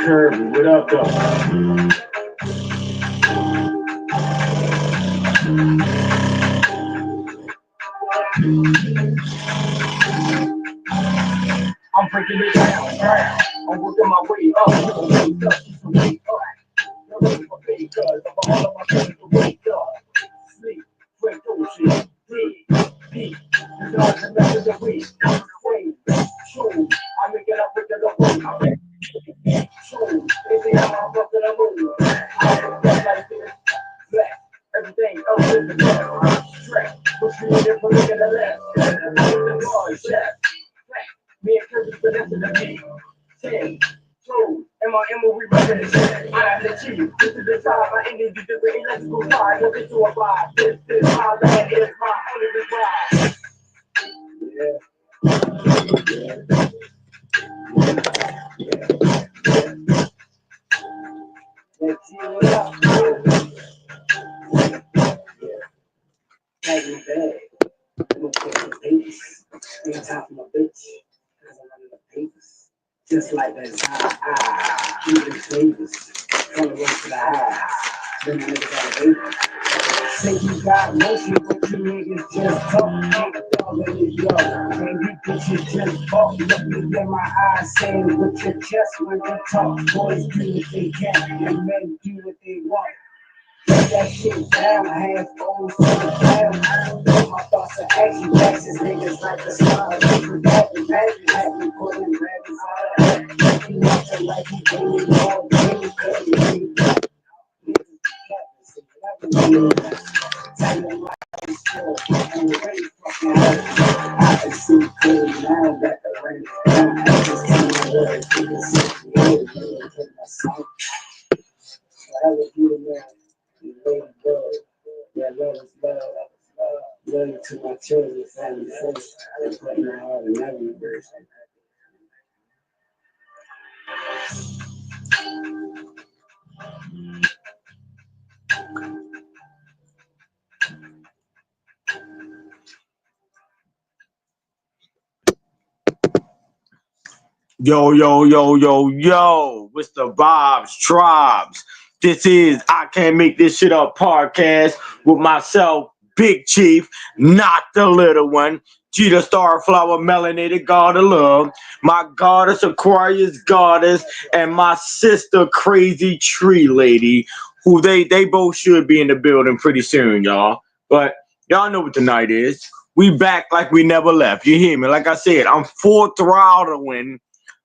Kirby, what up, though? I'm breaking it down. I'm working my way up. Because all of my friends will wake up. Sleep, wake up, shit. Deep. You know the message of the week. True. I make it up with the way. True. If they have my book in the mood. I like this. Black. Everything else is the best. Track. Push me in there for look at the left. The boy, chef. Me and Kirby finessing the beat. 10, 2, M.I.M. we represent. I am the chief. This is the time I ended the electrical fire. Look into a vibe. This is my land. It is my only ride. Yeah. Let's see what up. Take me back. I'm gonna take the bass. Ain't time for my bitch. Cause I'm under the papers. Just like that even flavors. From the rest of the house. Then I never got a baby. Say you got motion, but you niggas just talk. Ain't dog in the yard. And you bitches just talk. Look me in my eyes, saying with your chest when you talk. Boys do what they can, and men do what they want. Put that shit down, hands goes to the ground. My thoughts are action taxes, niggas like the smile. People that imagine that we putting rabbits out of head. You want to like you doing all day, cause you need that. Tell your life is short, and the rain fucking hurt. I can see clearly now that the rain is down. I just can't words, you can see the way you in my song. Forever be the man. You love, yeah, love is love. Love you to my children, family, friends. I'm putting my heart in every verse. Yo, yo, yo, yo, yo, what's the vibes, tribes? This is I Can't Make This Shit Up podcast with myself, Big Chief, not the little one, GeeDaStar, flower, melanated god of love, my goddess, Aquarius goddess, and my sister, crazy tree lady, who they both should be in the building pretty soon, y'all. But y'all know what the night is. We back like we never left. You hear me? Like I said, I'm full throttling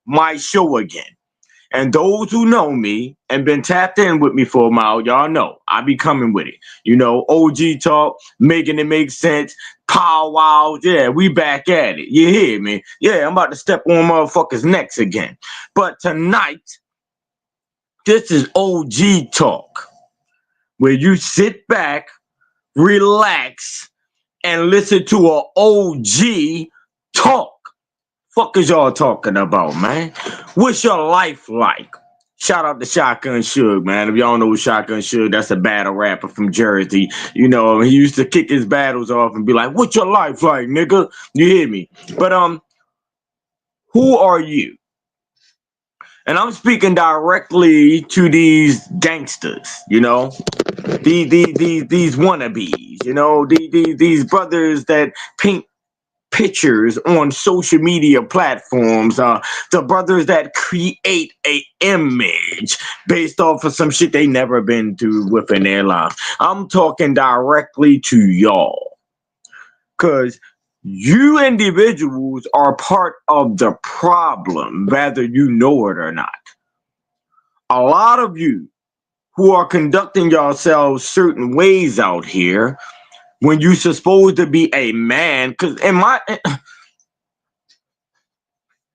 my show again. And those who know me and been tapped in with me for a while, y'all know I be coming with it. You know, OGTalk, making it make sense, powwows, yeah, we back at it. You hear me? Yeah, I'm about to step on motherfuckers' necks again. But tonight, this is OGTalk, where you sit back, relax, and listen to an OG talk. Fuck is y'all talking about, man? What's your life like? Shout out to Shotgun Suge, man. If y'all know who Shotgun Suge, that's a battle rapper from Jersey. You know, he used to kick his battles off and be like, "What's your life like, nigga?" You hear me? But who are you? And I'm speaking directly to these gangsters, you know, these wannabes, you know, these brothers that paint pictures on social media platforms, the brothers that create a image based off of some shit they never been through within their life. I'm talking directly to y'all, because you individuals are part of the problem, whether you know it or not. A lot of you who are conducting yourselves certain ways out here when you're supposed to be a man, because in my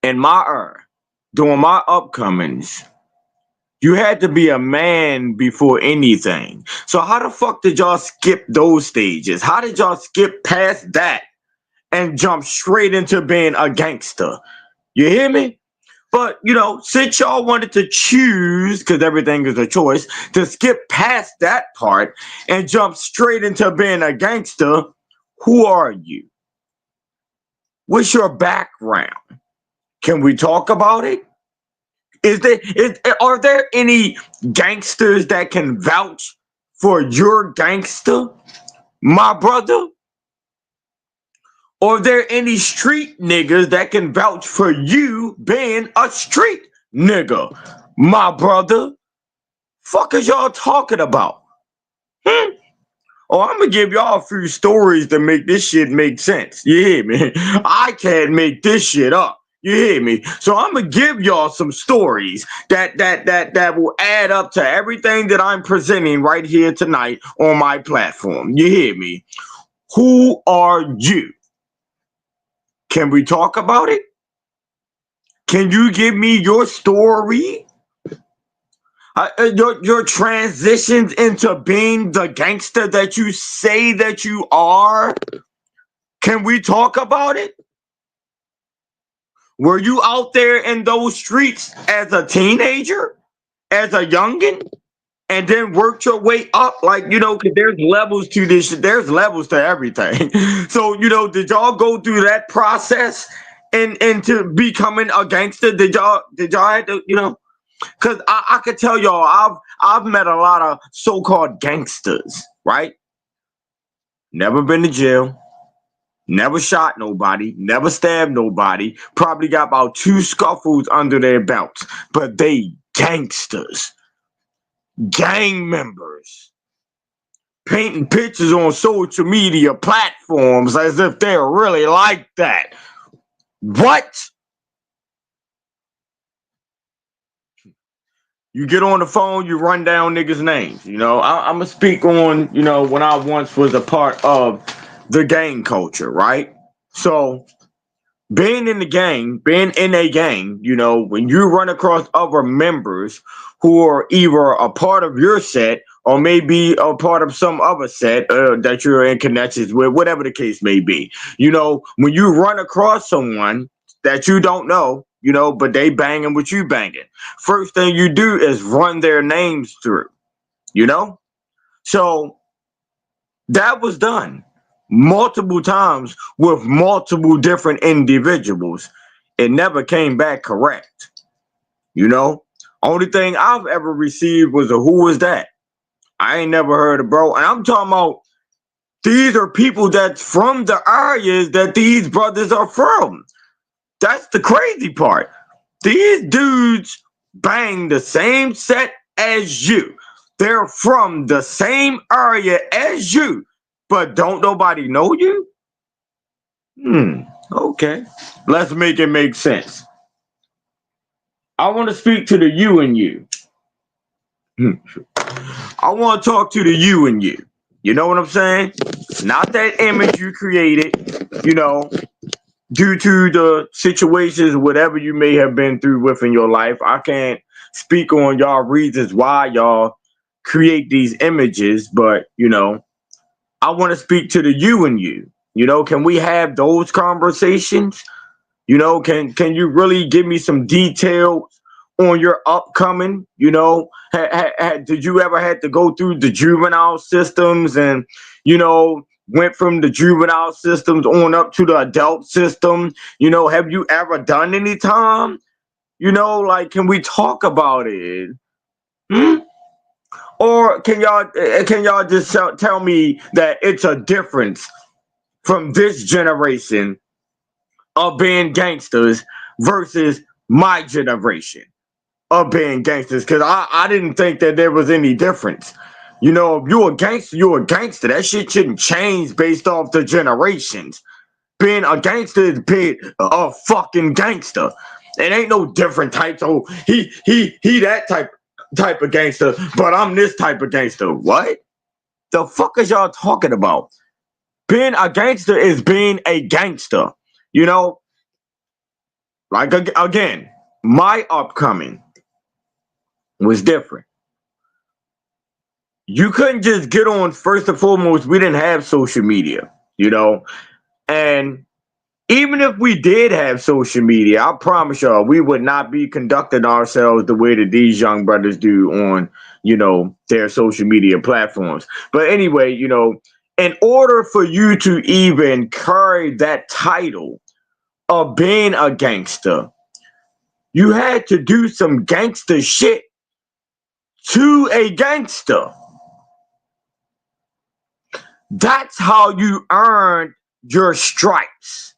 era, during my upcomings, you had to be a man before anything. So how the fuck did y'all skip those stages? How did y'all skip past that and jump straight into being a gangster? You hear me? But, you know, since y'all wanted to choose, because everything is a choice, to skip past that part and jump straight into being a gangster, who are you? What's your background? Can we talk about it? Are there any gangsters that can vouch for your gangster, my brother? Or are there any street niggas that can vouch for you being a street nigga, my brother? Fuck is y'all talking about? Hmm? Oh, I'm gonna give y'all a few stories to make this shit make sense. You hear me? I can't make this shit up. You hear me? So I'm gonna give y'all some stories that will add up to everything that I'm presenting right here tonight on my platform. You hear me? Who are you? Can we talk about it? Can you give me your story? Your transitions into being the gangster that you say that you are? Can we talk about it? Were you out there in those streets as a teenager, as a youngin, and then worked your way up? Like, because there's levels to this shit. There's levels to everything. So, did y'all go through that process and into becoming a gangster? Did y'all have to, because I could tell y'all, I've met a lot of so-called gangsters, right? Never been to jail. Never shot nobody, never stabbed nobody, probably got about 2 scuffles under their belts, but they gangsters, gang members, painting pictures on social media platforms as if they're really like that. What? You get on the phone, you run down niggas' names. I'm going to speak on, when I once was a part of the gang culture, right? So, being in a gang, when you run across other members who are either a part of your set or maybe a part of some other set that you're in connections with, whatever the case may be, when you run across someone that you don't know, but they banging what you banging, first thing you do is run their names through, so that was done multiple times with multiple different individuals. It never came back correct. Only thing I've ever received was a who was that? I ain't never heard of, bro. And I'm talking about these are people that's from the areas that these brothers are from. That's the crazy part. These dudes bang the same set as you. They're from the same area as you, but don't nobody know you? Okay. Let's make it make sense. I want to speak to the you and you. I want to talk to the you and you. You know what I'm saying? Not that image you created, due to the situations, whatever you may have been through within your life. I can't speak on y'all reasons why y'all create these images, but, I want to speak to the you and you. Can we have those conversations? Can you really give me some details on your upcoming? Did you ever had to go through the juvenile systems and went from the juvenile systems on up to the adult system? Have you ever done any time? Like, can we talk about it? Hmm? Or can y'all just tell me that it's a difference from this generation of being gangsters versus my generation of being gangsters? Because I didn't think that there was any difference. If you're a gangster, you're a gangster. That shit shouldn't change based off the generations. Being a gangster is being a fucking gangster. It ain't no different types. Oh, he that type of gangster, but I'm this type of gangster. What the fuck is y'all talking about? Being a gangster is being a gangster. You know, like again, my upcoming was different. You couldn't just get on. First and foremost, we didn't have social media, and even if we did have social media, I promise y'all, we would not be conducting ourselves the way that these young brothers do on, their social media platforms. But anyway, in order for you to even carry that title of being a gangster, You had to do some gangster shit to a gangster. That's how you earned your stripes.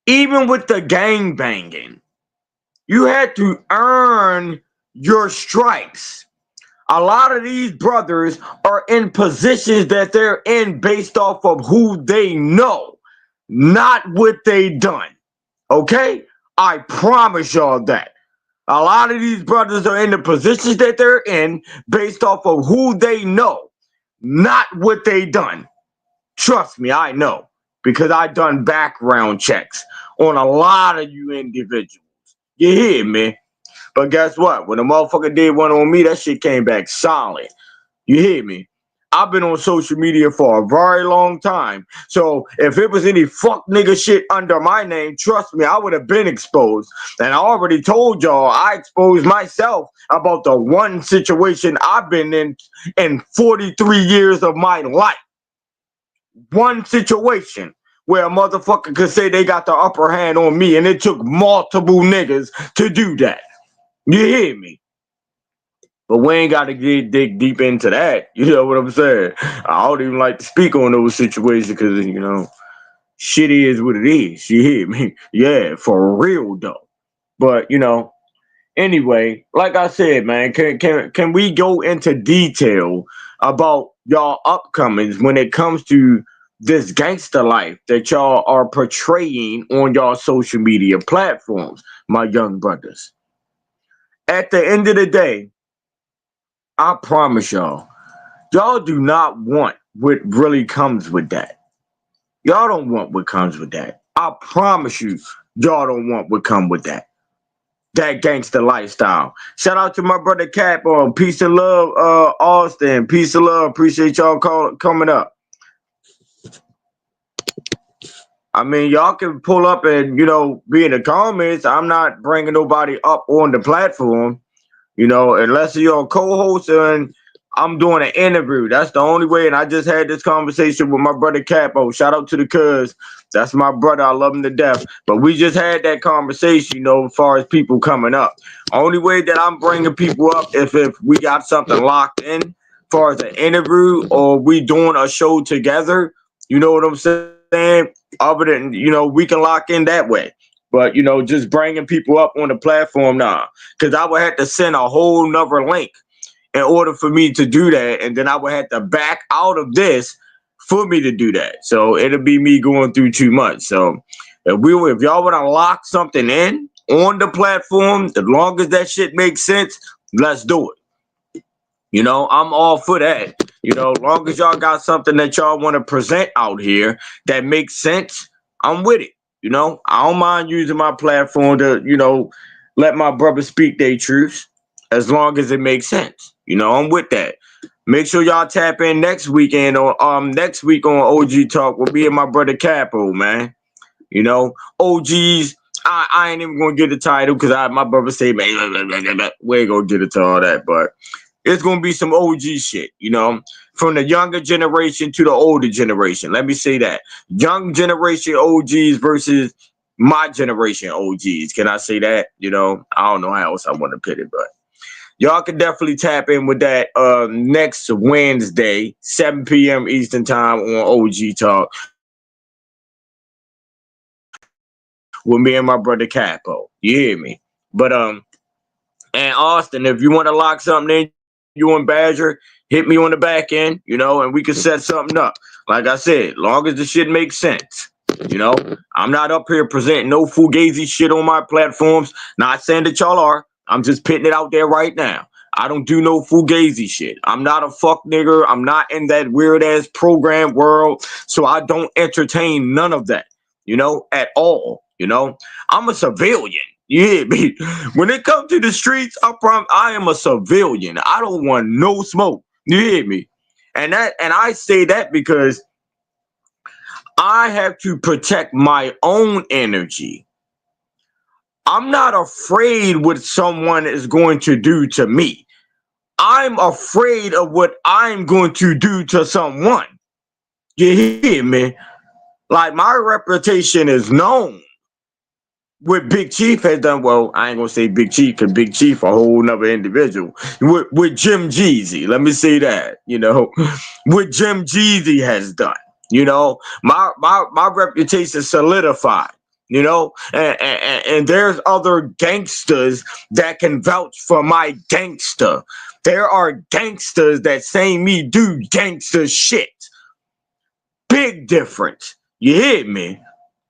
Even with the gang banging, you had to earn your stripes. A lot of these brothers are in positions that they're in based off of who they know, not what they done. Okay? I promise y'all that. A lot of these brothers are in the positions that they're in based off of who they know, not what they done. Trust me, I know, because I done background checks on a lot of you individuals. You hear me? But guess what? When a motherfucker did one on me, that shit came back solid. You hear me? I've been on social media for a very long time. So if it was any fuck nigga shit under my name, trust me, I would have been exposed. And I already told y'all I exposed myself about the one situation I've been in 43 years of my life. One situation where a motherfucker could say they got the upper hand on me, and it took multiple niggas to do that. You hear me? But we ain't got to dig deep into that. You know what I'm saying? I don't even like to speak on those situations because, you know, shit is what it is. You hear me? Yeah, for real though. But, you know, anyway, like I said, man, can we go into detail about y'all upcomings when it comes to this gangster life that y'all are portraying on y'all social media platforms, my young brothers? At the end of the day, I promise y'all do not want what really comes with that. Y'all don't want what comes with that. I promise you, y'all don't want what come with that. That gangster lifestyle. Shout out to my brother Cap on Peace and Love, Austin. Peace and love. Appreciate y'all coming up. I mean, y'all can pull up and, you know, be in the comments. I'm not bringing nobody up on the platform, you know, unless you're a co-host and I'm doing an interview. That's the only way. And I just had this conversation with my brother Capo. Shout out to the cuz. That's my brother. I love him to death. But we just had that conversation, you know, as far as people coming up. Only way that I'm bringing people up if we got something locked in, as far as an interview or we doing a show together. You know what I'm saying? Other than, you know, we can lock in that way. But, you know, just bringing people up on the platform now. Because I would have to send a whole nother link in order for me to do that. And then I would have to back out of this for me to do that. So it'll be me going through too much. So if y'all want to lock something in on the platform, as long as that shit makes sense, let's do it. You know, I'm all for that. You know, as long as y'all got something that y'all want to present out here that makes sense, I'm with it. You know, I don't mind using my platform to, you know, let my brothers speak their truths as long as it makes sense. You know, I'm with that. Make sure y'all tap in next weekend on next week on OGTalk with me and my brother Capo, man. You know, OGs. I ain't even gonna get the title because my brother say, man, we ain't gonna get into all that, but it's gonna be some OG shit, you know, from the younger generation to the older generation. Let me say that. Young generation OGs versus my generation OGs. Can I say that? You know, I don't know how else I want to put it, but y'all can definitely tap in with that next Wednesday, 7 p.m. Eastern time on OGTalk with me and my brother Capo. You hear me? But and Austin, if you want to lock something in, you and Badger, hit me on the back end, you know, and we can set something up. Like I said, long as the shit makes sense. You know, I'm not up here presenting no fugazi shit on my platforms. Not saying that y'all are. I'm just putting it out there right now. I don't do no fugazi shit. I'm not a fuck nigger. I'm not in that weird ass program world. So I don't entertain none of that, you know, at all. You know, I'm a civilian. You hear me? When it comes to the streets, I am a civilian. I don't want no smoke. You hear me? And I say that because I have to protect my own energy. I'm not afraid what someone is going to do to me. I'm afraid of what I'm going to do to someone. You hear me? Like, my reputation is known. what Big Chief has done, well, I ain't gonna say Big Chief because Big Chief a whole nother individual. With Jim Jeezy, let me say that, what Jim Jeezy has done, my reputation solidified, and there's other gangsters that can vouch for my gangster. There are gangsters that say me do gangster shit. Big difference. You hear me?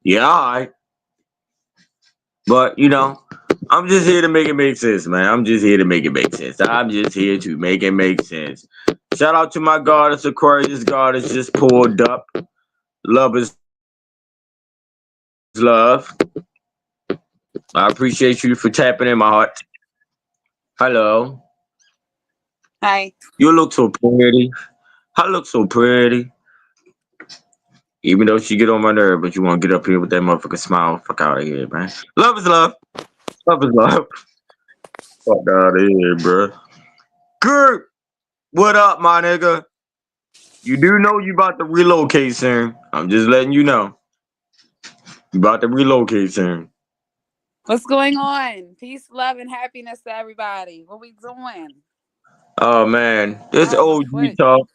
Yeah, all right. But I'm just here to make it make sense, man. I'm just here to make it make sense. I'm just here to make it make sense. Shout out to my goddess Aquarius. Goddess just pulled up. Love is love. I appreciate you for tapping in my heart. Hello. Hi. You look so pretty. I look so pretty. Even though she get on my nerve, but you want to get up here with that motherfucking smile. Fuck out of here, man. Love is love. Love is love. Fuck out of here, bro. Good. What up, my nigga? You do know you about to relocate soon. I'm just letting you know. You about to relocate soon. What's going on? Peace, love, and happiness to everybody. What we doing? Oh man. It's Ow, my OG foot. talk.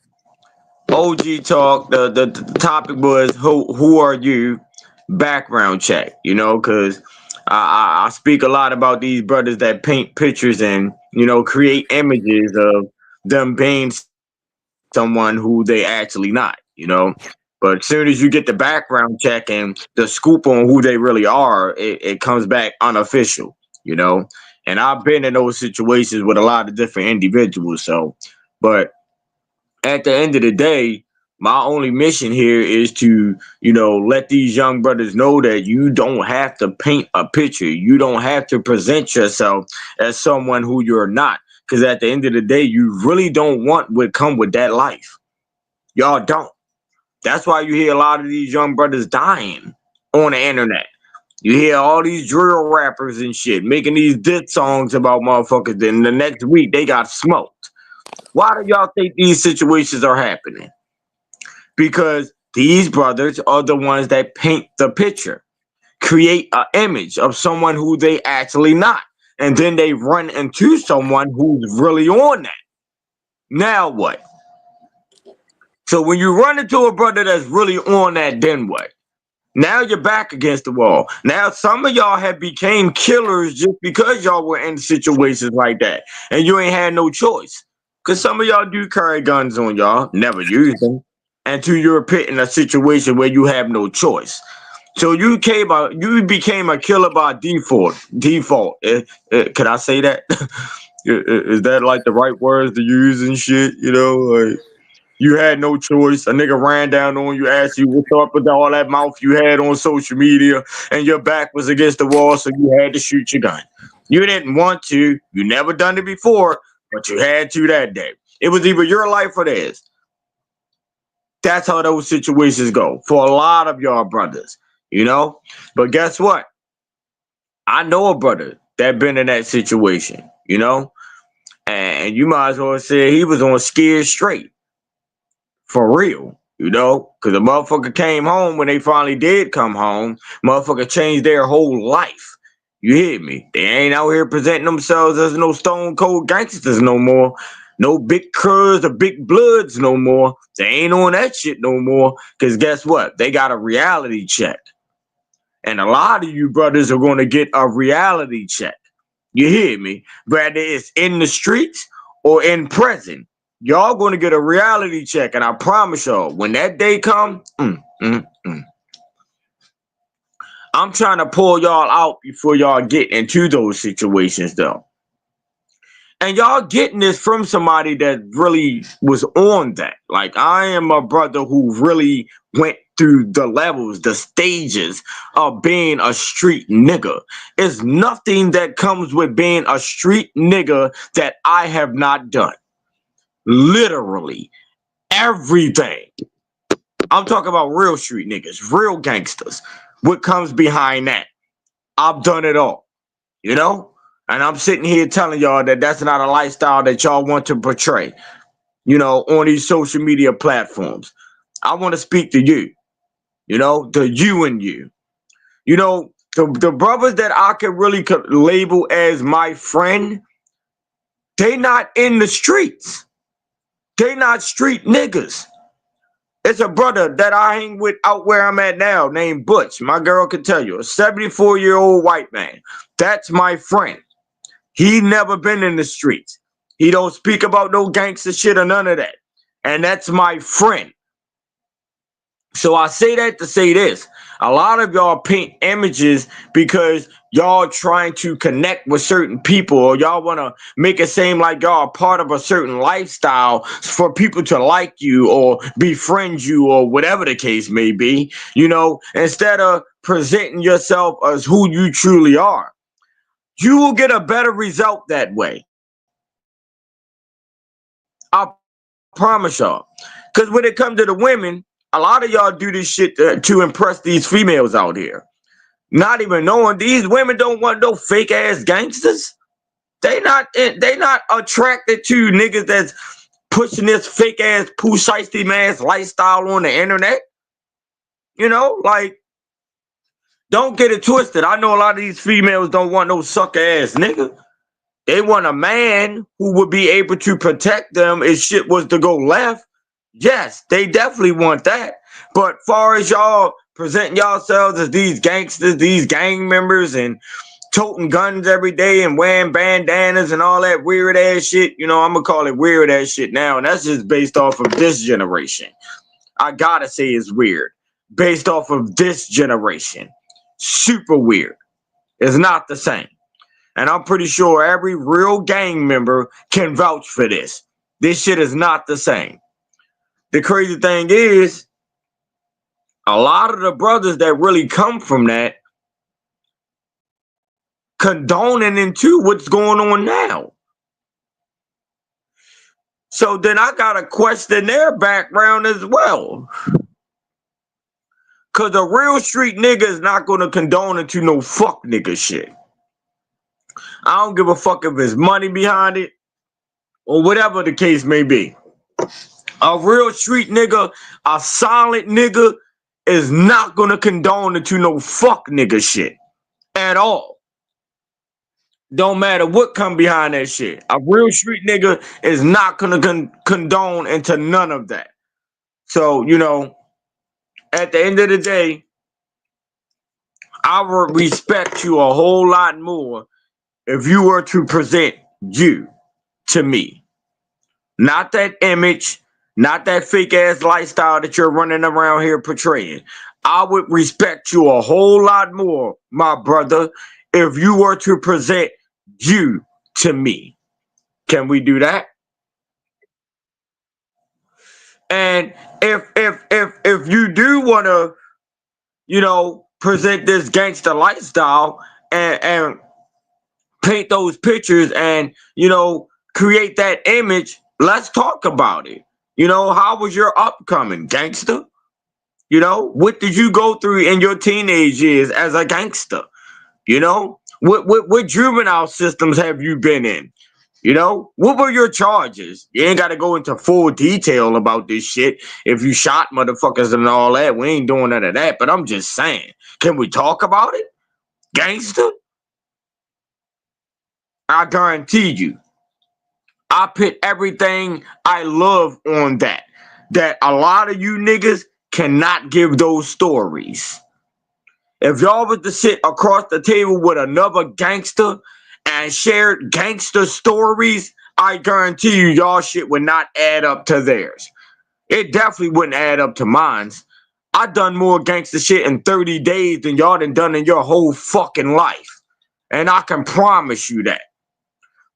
OG talk. The topic was who are you? Background check, because I speak a lot about these brothers that paint pictures and create images of them being someone who they actually not. But as soon as you get the background check and the scoop on who they really are, it comes back unofficial. And I've been in those situations with a lot of different individuals. So, but at the end of the day, my only mission here is to, let these young brothers know that you don't have to paint a picture. You don't have to present yourself as someone who you're not. Because at the end of the day, you really don't want what come with that life. Y'all don't. That's why you hear a lot of these young brothers dying on the internet. You hear all these drill rappers and shit making these diss songs about motherfuckers. Then the next week they got smoked. Why do y'all think these situations are happening? Because these brothers are the ones that paint the picture, create an image of someone who they actually not. And then they run into someone who's really on that. Now what? So when you run into a brother that's really on that, then what? Now you're back against the wall. Now some of y'all have became killers just because y'all were in situations like that. And you ain't had no choice. Because some of y'all do carry guns on y'all, never use them. Until you're put in a situation where you have no choice. So you became a killer by default. Default. Can I say that? Is that like the right words to use and shit? Like you had no choice. A nigga ran down on you, asked you what's up with all that mouth you had on social media, and your back was against the wall, so you had to shoot your gun. You didn't want to. You never done it before, but you had to that day. It was either your life or theirs. That's how those situations go for a lot of y'all brothers. But guess what? I know a brother that been in that situation, and you might as well say he was on scared straight. For real, because the motherfucker came home when they finally did come home. Motherfucker changed their whole life. You hear me? They ain't out here presenting themselves as no stone cold gangsters no more. No big curs or big bloods no more. They ain't on that shit no more. Because guess what? They got a reality check. And a lot of you brothers are going to get a reality check. You hear me? Whether it's in the streets or in prison, y'all going to get a reality check. And I promise y'all, when that day come, I'm trying to pull y'all out before y'all get into those situations, though. And y'all getting this from somebody that really was on that. Like, I am a brother who really went through the levels, the stages of being a street nigga. It's nothing that comes with being a street nigga that I have not done. Literally everything. I'm talking about real street niggas, real gangsters. What comes behind that? I've done it all. And I'm sitting here telling y'all that that's not a lifestyle that y'all want to portray, on these social media platforms. I want to speak to you, the you and you. The brothers that I could really label as my friend, they not in the streets. They not street niggas. It's a brother that I hang with out where I'm at now named Butch. My girl can tell you, a 74-year-old white man. That's my friend. He never been in the streets. He don't speak about no gangster shit or none of that. And that's my friend. So I say that to say this. A lot of y'all paint images because y'all trying to connect with certain people, or y'all want to make it seem like y'all are part of a certain lifestyle for people to like you or befriend you or whatever the case may be, you know, instead of presenting yourself as who you truly are. You will get a better result that way. I promise y'all. Because when it comes to the women, a lot of y'all do this shit to impress these females out here. Not even knowing these women don't want no fake ass gangsters. They not attracted to niggas that's pushing this fake ass poo shiesty man's lifestyle on the internet. You know, like, don't get it twisted. I know a lot of these females don't want no sucker ass nigga. They want a man who would be able to protect them if shit was to go left. Yes, they definitely want that. But far as y'all presenting yourselves as these gangsters, these gang members, and toting guns every day and wearing bandanas and all that weird ass shit, you know, I'm gonna call it weird ass shit now, and that's just based off of this generation. I gotta say it's weird. Based off of this generation. Super weird. It's not the same. And I'm pretty sure every real gang member can vouch for this. This shit is not the same. The crazy thing is, a lot of the brothers that really come from that condoning into what's going on now. So then I gotta question their background as well. Cause a real street nigga is not gonna condone into no fuck nigga shit. I don't give a fuck if there's money behind it or whatever the case may be. A real street nigga, a solid nigga, is not gonna condone into no fuck nigga shit at all. Don't matter what come behind that shit. A real street nigga is not gonna condone into none of that. So, you know, at the end of the day, I would respect you a whole lot more if you were to present you to me. Not that image, not that fake ass lifestyle that you're running around here portraying. I would respect you a whole lot more, my brother, if you were to present you to me. Can we do that? And if you do want to, you know, present this gangster lifestyle and paint those pictures and, you know, create that image, let's talk about it. You know, how was your upcoming, gangster? You know, what did you go through in your teenage years as a gangster? You know, what juvenile systems have you been in? You know, what were your charges? You ain't got to go into full detail about this shit. If you shot motherfuckers and all that, we ain't doing none of that. But I'm just saying, can we talk about it? Gangster? I guarantee you, I put everything I love on that. That a lot of you niggas cannot give those stories. If y'all was to sit across the table with another gangster and shared gangster stories, I guarantee you y'all shit would not add up to theirs. It definitely wouldn't add up to mine's. I done more gangster shit in 30 days than y'all done in your whole fucking life. And I can promise you that.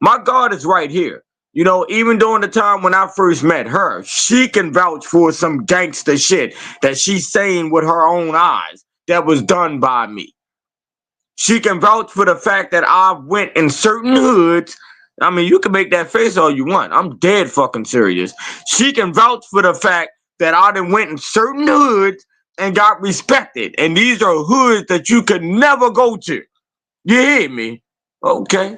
My God is right here. You know, even during the time when I first met her, she can vouch for some gangster shit that she's saying with her own eyes that was done by me. She can vouch for the fact that I went in certain hoods. I mean, you can make that face all you want. I'm dead fucking serious. She can vouch for the fact that I done went in certain hoods and got respected. And these are hoods that you could never go to. You hear me? Okay.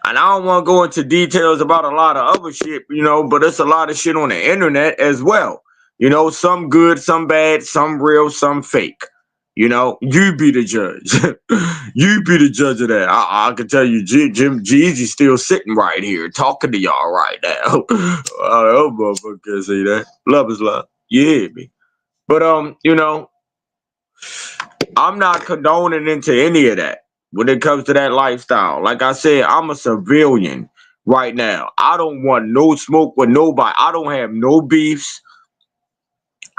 And I don't want to go into details about a lot of other shit, you know, but it's a lot of shit on the internet as well. You know, some good, some bad, some real, some fake. You know, you be the judge. You be the judge of that. I can tell you, Jim Jeezy's still sitting right here talking to y'all right now. I hope motherfucker can see that. Love is love. You hear me? But you know, I'm not condoning into any of that when it comes to that lifestyle. Like I said, I'm a civilian right now. I don't want no smoke with nobody. I don't have no beefs.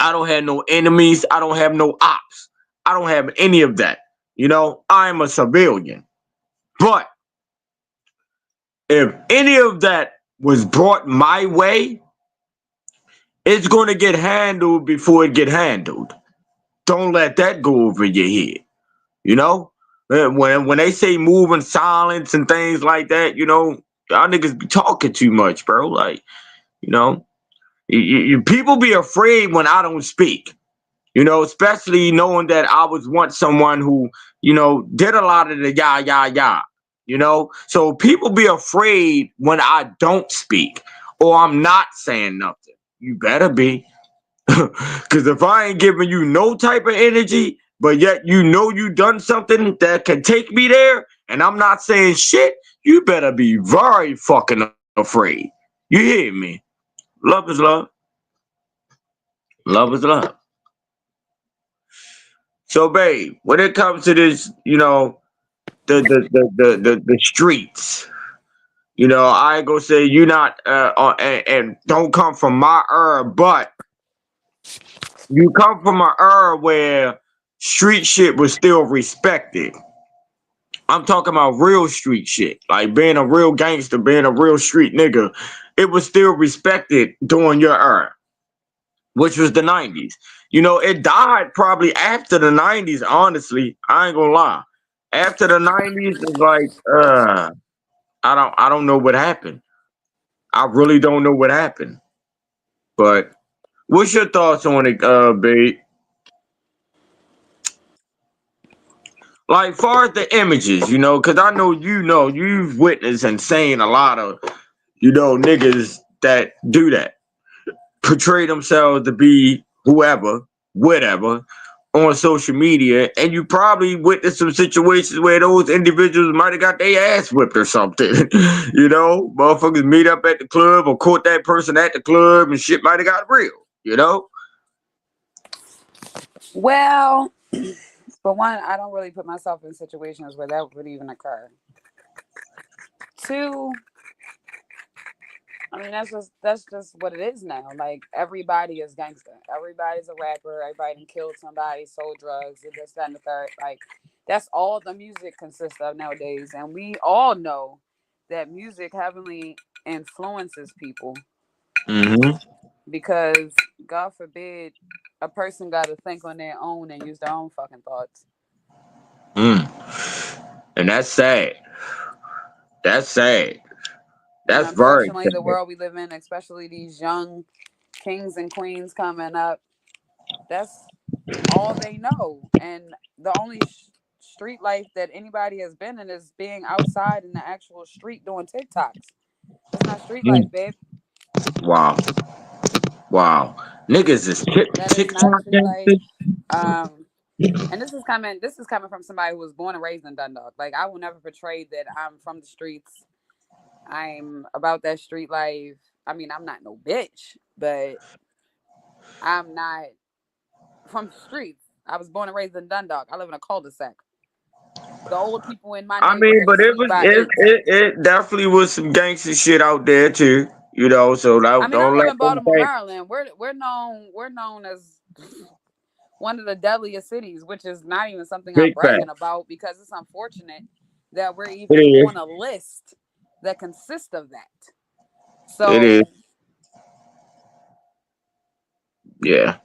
I don't have no enemies. I don't have no ops. I don't have any of that. You know, I'm a civilian. But if any of that was brought my way, it's going to get handled before it get handled. Don't let that go over your head. You know, when they say move in silence and things like that, you know, y'all niggas be talking too much, bro. Like, you know, people be afraid when I don't speak. You know, especially knowing that I was once someone who, you know, did a lot of the yah. You know, so people be afraid when I don't speak or I'm not saying nothing. You better be. Because if I ain't giving you no type of energy, but yet you know you done something that can take me there, and I'm not saying shit, you better be very fucking afraid. You hear me? Love is love. Love is love. So, babe, when it comes to this, you know, the streets, you know, I ain't gonna say you not and don't come from my era, but you come from an era where street shit was still respected. I'm talking about real street shit, like being a real gangster, being a real street nigga. It was still respected during your era, which was the 90s. You know, it died probably after the 90s, honestly. I ain't gonna lie. After the 90s, it's like, I don't know what happened. I really don't know what happened. But what's your thoughts on it, babe? Like far as the images, you know, because I know you know you've witnessed and seen a lot of, you know, niggas that do that, portray themselves to be whoever, whatever, on social media, and you probably witnessed some situations where those individuals might have got their ass whipped or something. You know, motherfuckers meet up at the club or caught that person at the club, and shit might have got real. You know? Well, for one, I don't really put myself in situations where that would even occur. Two, I mean that's just what it is now. Like everybody is gangster. Everybody's a rapper. Everybody done killed somebody, sold drugs, and this, that, and the third. Like that's all the music consists of nowadays. And we all know that music heavily influences people Mm-hmm. because God forbid a person got to think on their own and use their own fucking thoughts. Mm. And that's sad. That's sad. And That's very unfortunately, the sad. world we live in, especially these young kings and queens coming up, that's all they know. And the only street life that anybody has been in is being outside in the actual street doing TikToks. That's not street life, Mm. babe. Wow. Wow. Niggas is That is not TikTok street life. gangsters. Um, and this is coming from somebody who was born and raised in Dundalk. Like I will never portray that I'm from the streets. I'm about that street life. I mean, I'm not no bitch, but I'm not from the streets. I was born and raised in Dundalk. I live in a cul-de-sac. The old people in my I mean, neighborhood but it sleep was by it, eight. it it definitely was some gangster shit out there too. You know, so I mean, I don't live let in them Baltimore, think Maryland. We're known as one of the deadliest cities, which is not even something I'm big bragging fact. about because it's unfortunate that we're It even is. on a list that consists of that. It is. So, Yeah.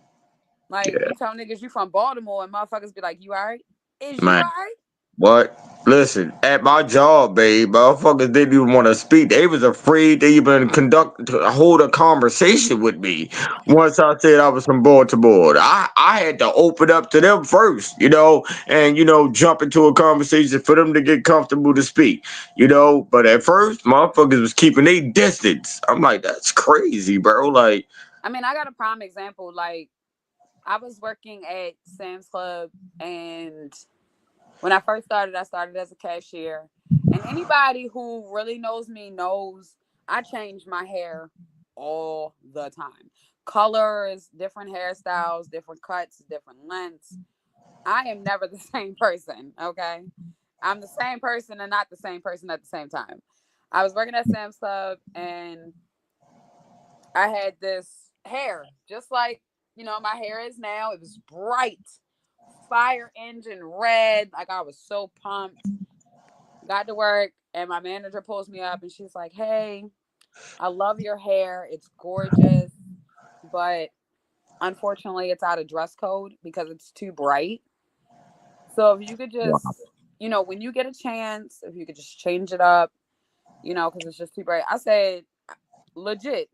like, Yeah. you tell niggas you from Baltimore and motherfuckers be like, "You all right? Is you all Man. right?" What? Listen, at my job, babe, motherfuckers didn't even want to speak. They was afraid to even to hold a conversation with me. Once I said I was from Baltimore, I had to open up to them first, you know, and you know, jump into a conversation for them to get comfortable to speak, you know. But at first, motherfuckers was keeping their distance. I'm like, that's crazy, bro. Like, I mean, I got a prime example. Like, I was working at Sam's Club, and when I first started, I started as a cashier. And anybody who really knows me knows I change my hair all the time. Colors, different hairstyles, different cuts, different lengths. I am never the same person, okay? I'm the same person and not the same person at the same time. I was working at Sam's Club, and I had this hair, just like, my hair is now. It was bright, fire engine red. Like, I was so pumped. Got to work, and my manager pulls me up and she's like, "Hey, I love your hair. It's gorgeous, but unfortunately, it's out of dress code because it's too bright. So if you could Wow. just, when you get a chance, if you could just change it up, because it's just too bright." I said, "Legit.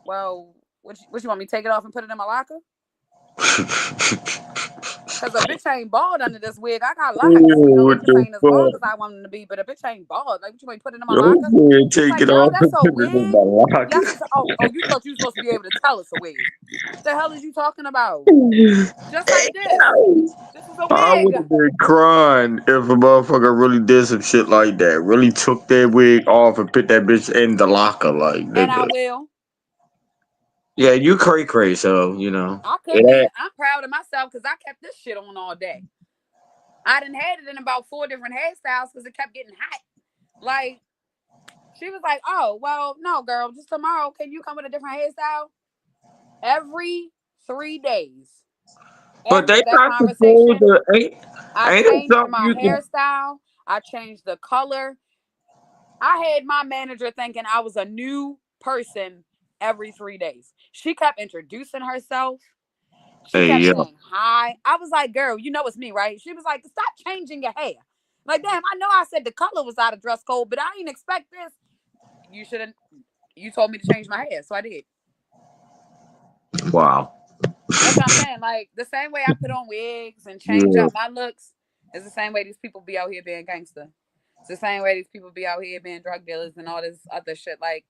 Well, what you want me to take it off and put it in my locker? Because a bitch ain't bald under this wig. I got locks. Oh, They what just the ain't as long as fuck? I want them to be, but a bitch ain't bald. Like, what you want me to put it in my Yo, locker?" man, She's take like, it "Girl, off that's and a put it in wig. my locker. Yes, it's you thought you were supposed to be able to tell it's a wig. What the hell is you talking about? Just like this. This is a I would wig." have been crying if a motherfucker really did some shit like that. Really took their wig off and put that bitch in the locker, like And I nigga. will. Yeah, you cray, so you know. I could It be. ain't. I'm proud of myself because I kept this shit on all day. I done had it in about 4 different hairstyles because it kept getting hot. Like, she was like, "Oh, well, no, girl, just tomorrow. Can you come with a different hairstyle?" Every 3 days, But they after that not supposed conversation, to. I Ain't it changed something my you can? hairstyle. I changed the color. I had my manager thinking I was a new person every 3 days. She kept introducing herself. She Hey kept yo, saying hi. I was like, "Girl, you know it's me, right?" She was like, "Stop changing your hair." Like, damn, I know I said the color was out of dress code, but I didn't expect this. You shouldn't. You told me to change my hair, so I did. wow. That's what I'm saying. Like, the same way I put on wigs and change Yeah. up my looks is the same way these people be out here being gangster. It's the same way these people be out here being drug dealers and all this other shit. Like,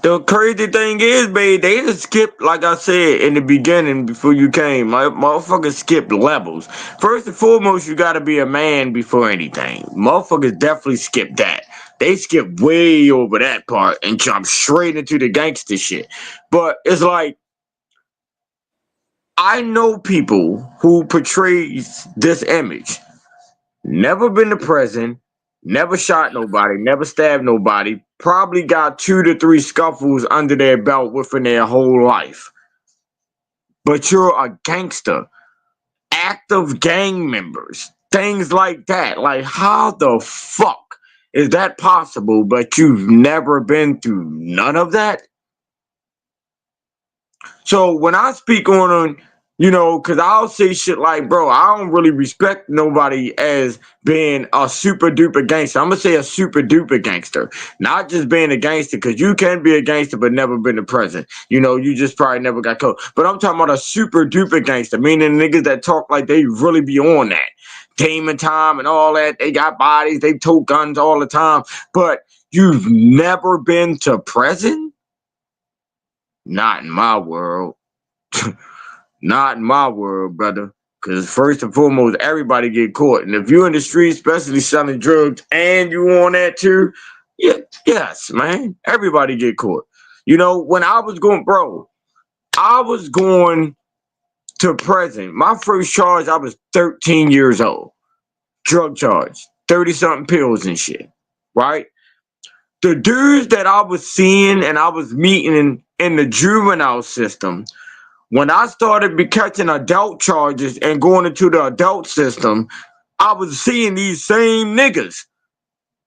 The crazy thing is, babe, they just skipped, like I said in the beginning before you came. My motherfuckers skipped levels. First and foremost, you gotta be a man before anything. Motherfuckers definitely skipped that. They skipped way over that part and jumped straight into the gangster shit. But it's like I know people who portrays this image. Never been to prison, never shot nobody, never stabbed nobody, probably got 2 to 3 scuffles under their belt within their whole life. But you're a gangster, active gang members, things like that. Like, how the fuck is that possible? But you've never been through none of that? So when I speak on, because I'll say shit like, bro, I don't really respect nobody as being a super duper gangster. I'm gonna say a super duper gangster, not just being a gangster, because you can be a gangster but never been to prison. You just probably never got caught. But I'm talking about a super duper gangster, meaning niggas that talk like they really be on that. Demon time and all that. They got bodies, they tote guns all the time. But you've never been to prison? Not in my world. Not in my world, brother. Because first and foremost, everybody get caught. And if you're in the street, especially selling drugs, and you on that too, yeah, yes, man. Everybody get caught. When I was going, bro, I was going to prison. My first charge, I was 13 years old. Drug charge. 30 something pills and shit. Right? The dudes that I was seeing and I was meeting in the juvenile system, when I started be catching adult charges and going into the adult system, I was seeing these same niggas.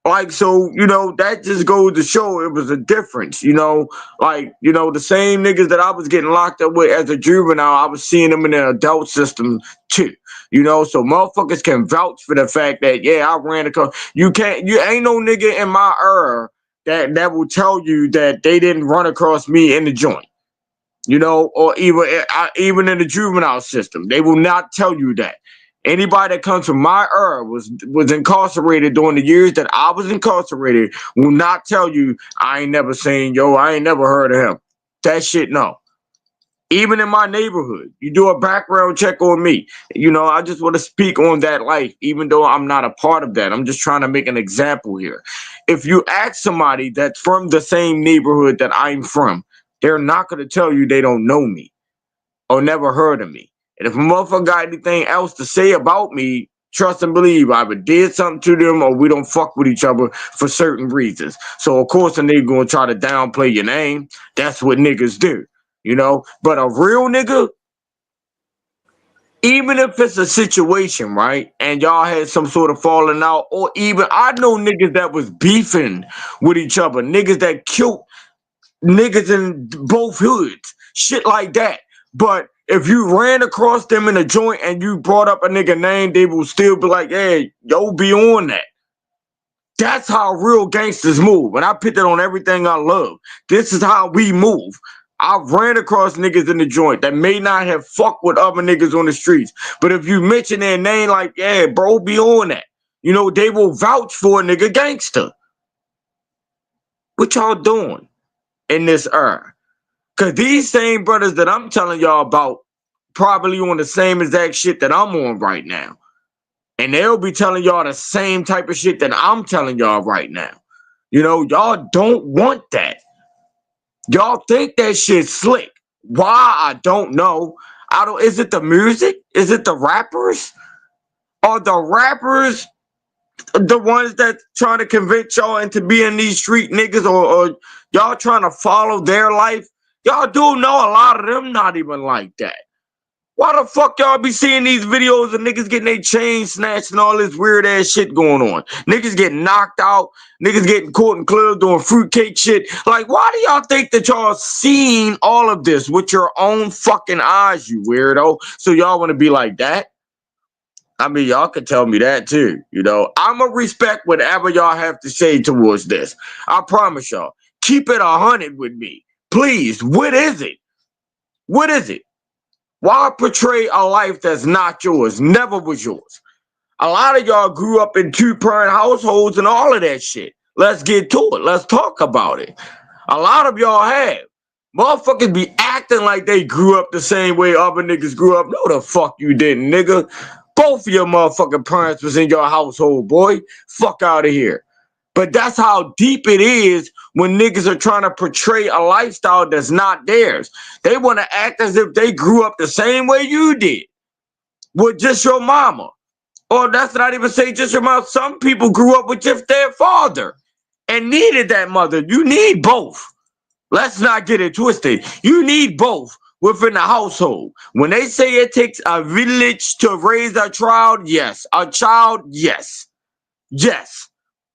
Like, so, that just goes to show it was a difference, the same niggas that I was getting locked up with as a juvenile, I was seeing them in the adult system too. So motherfuckers can vouch for the fact that, yeah, I ran you ain't no nigga in my era that will tell you that they didn't run across me in the joint. Or even in the juvenile system, they will not tell you that. Anybody that comes from my era was incarcerated during the years that I was incarcerated will not tell you I ain't never seen I ain't never heard of him. That shit, no. Even in my neighborhood, you do a background check on me. I just want to speak on that life, even though I'm not a part of that. I'm just trying to make an example here. If you ask somebody that's from the same neighborhood that I'm from, they're not going to tell you they don't know me or never heard of me. And if a motherfucker got anything else to say about me, trust and believe I either did something to them or we don't fuck with each other for certain reasons. So of course a nigga gonna try to downplay your name. That's what niggas do. But a real nigga, even if it's a situation, right, and y'all had some sort of falling out, or even I know niggas that was beefing with each other, niggas that killed niggas in both hoods, shit like that. But if you ran across them in a joint and you brought up a nigga name, they will still be like, hey, yo, be on that. That's how real gangsters move. And I put that on everything I love. This is how we move. I ran across niggas in the joint that may not have fucked with other niggas on the streets. But if you mention their name, like, yeah, bro, be on that. They will vouch for a nigga gangster. What y'all doing in this era? Because these same brothers that I'm telling y'all about probably on the same exact shit that I'm on right now. And they'll be telling y'all the same type of shit that I'm telling y'all right now. Y'all don't want that. Y'all think that shit's slick. Why? I don't know. Is it the music? Is it the rappers? Are the rappers the ones that trying to convince y'all into being these street niggas, or y'all trying to follow their life? Y'all do know a lot of them not even like that. Why the fuck y'all be seeing these videos of niggas getting their chains snatched and all this weird ass shit going on? Niggas getting knocked out, niggas getting caught in clubs doing fruitcake shit. Like, why do y'all think that y'all seen all of this with your own fucking eyes, you weirdo? So y'all want to be like that? I mean, y'all can tell me that too. I'ma respect whatever y'all have to say towards this. I promise y'all. Keep it 100 with me. Please, what is it? What is it? Why portray a life that's not yours, never was yours? A lot of y'all grew up in two-parent households and all of that shit. Let's get to it. Let's talk about it. A lot of y'all have. Motherfuckers be acting like they grew up the same way other niggas grew up. No, the fuck you didn't, nigga. Both of your motherfucking parents was in your household, boy. Fuck out of here. But that's how deep it is when niggas are trying to portray a lifestyle that's not theirs. They want to act as if they grew up the same way you did with just your mama. Or that's not even say just your mom. Some people grew up with just their father and needed that mother. You need both. Let's not get it twisted. You need both within the household. When they say it takes a village to raise a child, yes. A child, yes. Yes.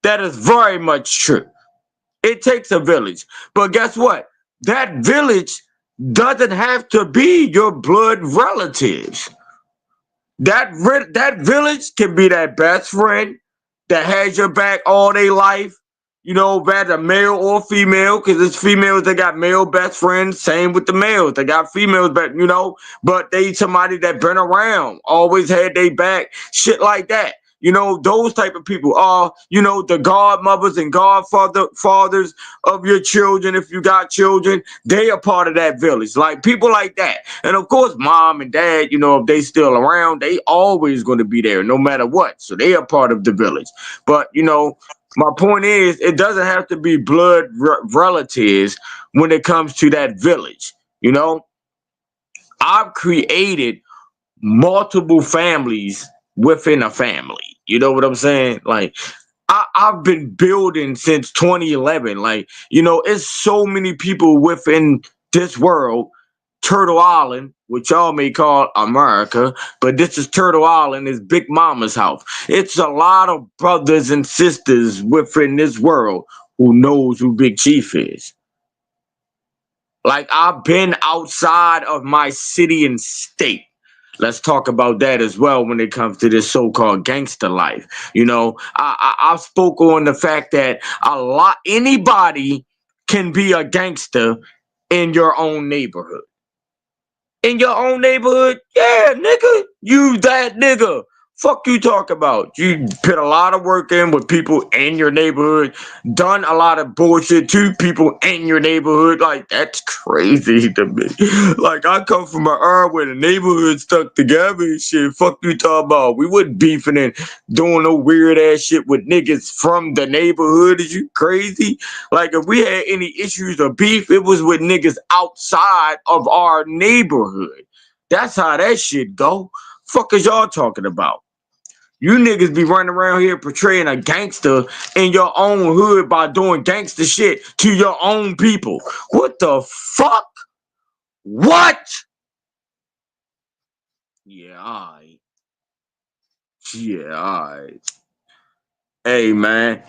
That is very much true. It takes a village. But guess what? That village doesn't have to be your blood relatives. That village can be that best friend that has your back all their life. Whether male or female, because it's females that got male best friends. Same with the males, they got females, but they somebody that been around, always had their back, shit like that. Those type of people are, the godmothers and fathers of your children. If you got children, they are part of that village. Like people like that. And of course, mom and dad, if they still around, they always going to be there no matter what. So they are part of the village. But, my point is, it doesn't have to be blood relatives when it comes to that village. I've created multiple families within a family. You know what I'm saying? Like, I've been building since 2011. Like, it's so many people within this world, Turtle Island, which y'all may call America, but this is Turtle Island, is Big Mama's house. It's a lot of brothers and sisters within this world who knows who Big Chief is. Like, I've been outside of my city and state. Let's talk about that as well when it comes to this so-called gangster life. I've spoke on the fact that anybody can be a gangster in your own neighborhood. In your own neighborhood, yeah, nigga, you that nigga. Fuck you talk about. You put a lot of work in with people in your neighborhood, done a lot of bullshit to people in your neighborhood. Like, that's crazy to me. Like, I come from an era where the neighborhood stuck together and shit. Fuck you talking about. We wasn't beefing and doing no weird ass shit with niggas from the neighborhood. Is you crazy? Like, if we had any issues or beef, it was with niggas outside of our neighborhood. That's how that shit go. Fuck is y'all talking about? You niggas be running around here portraying a gangster in your own hood by doing gangster shit to your own people. What the fuck? What? Yeah, alright. Yeah, alright. Hey, man.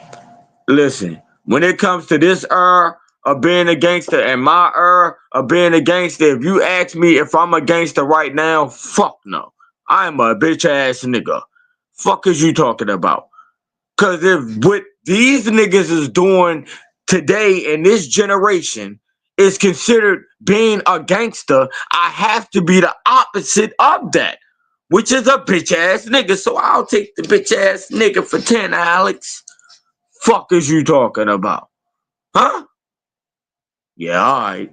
Listen, when it comes to this era of being a gangster and my era of being a gangster, if you ask me if I'm a gangster right now, fuck no. I'm a bitch ass nigga. Fuck is you talking about? Cause if what these niggas is doing today in this generation is considered being a gangster, I have to be the opposite of that, which is a bitch ass nigga. So I'll take the bitch ass nigga for 10, Alex. Fuck is you talking about? Huh? Yeah, alright.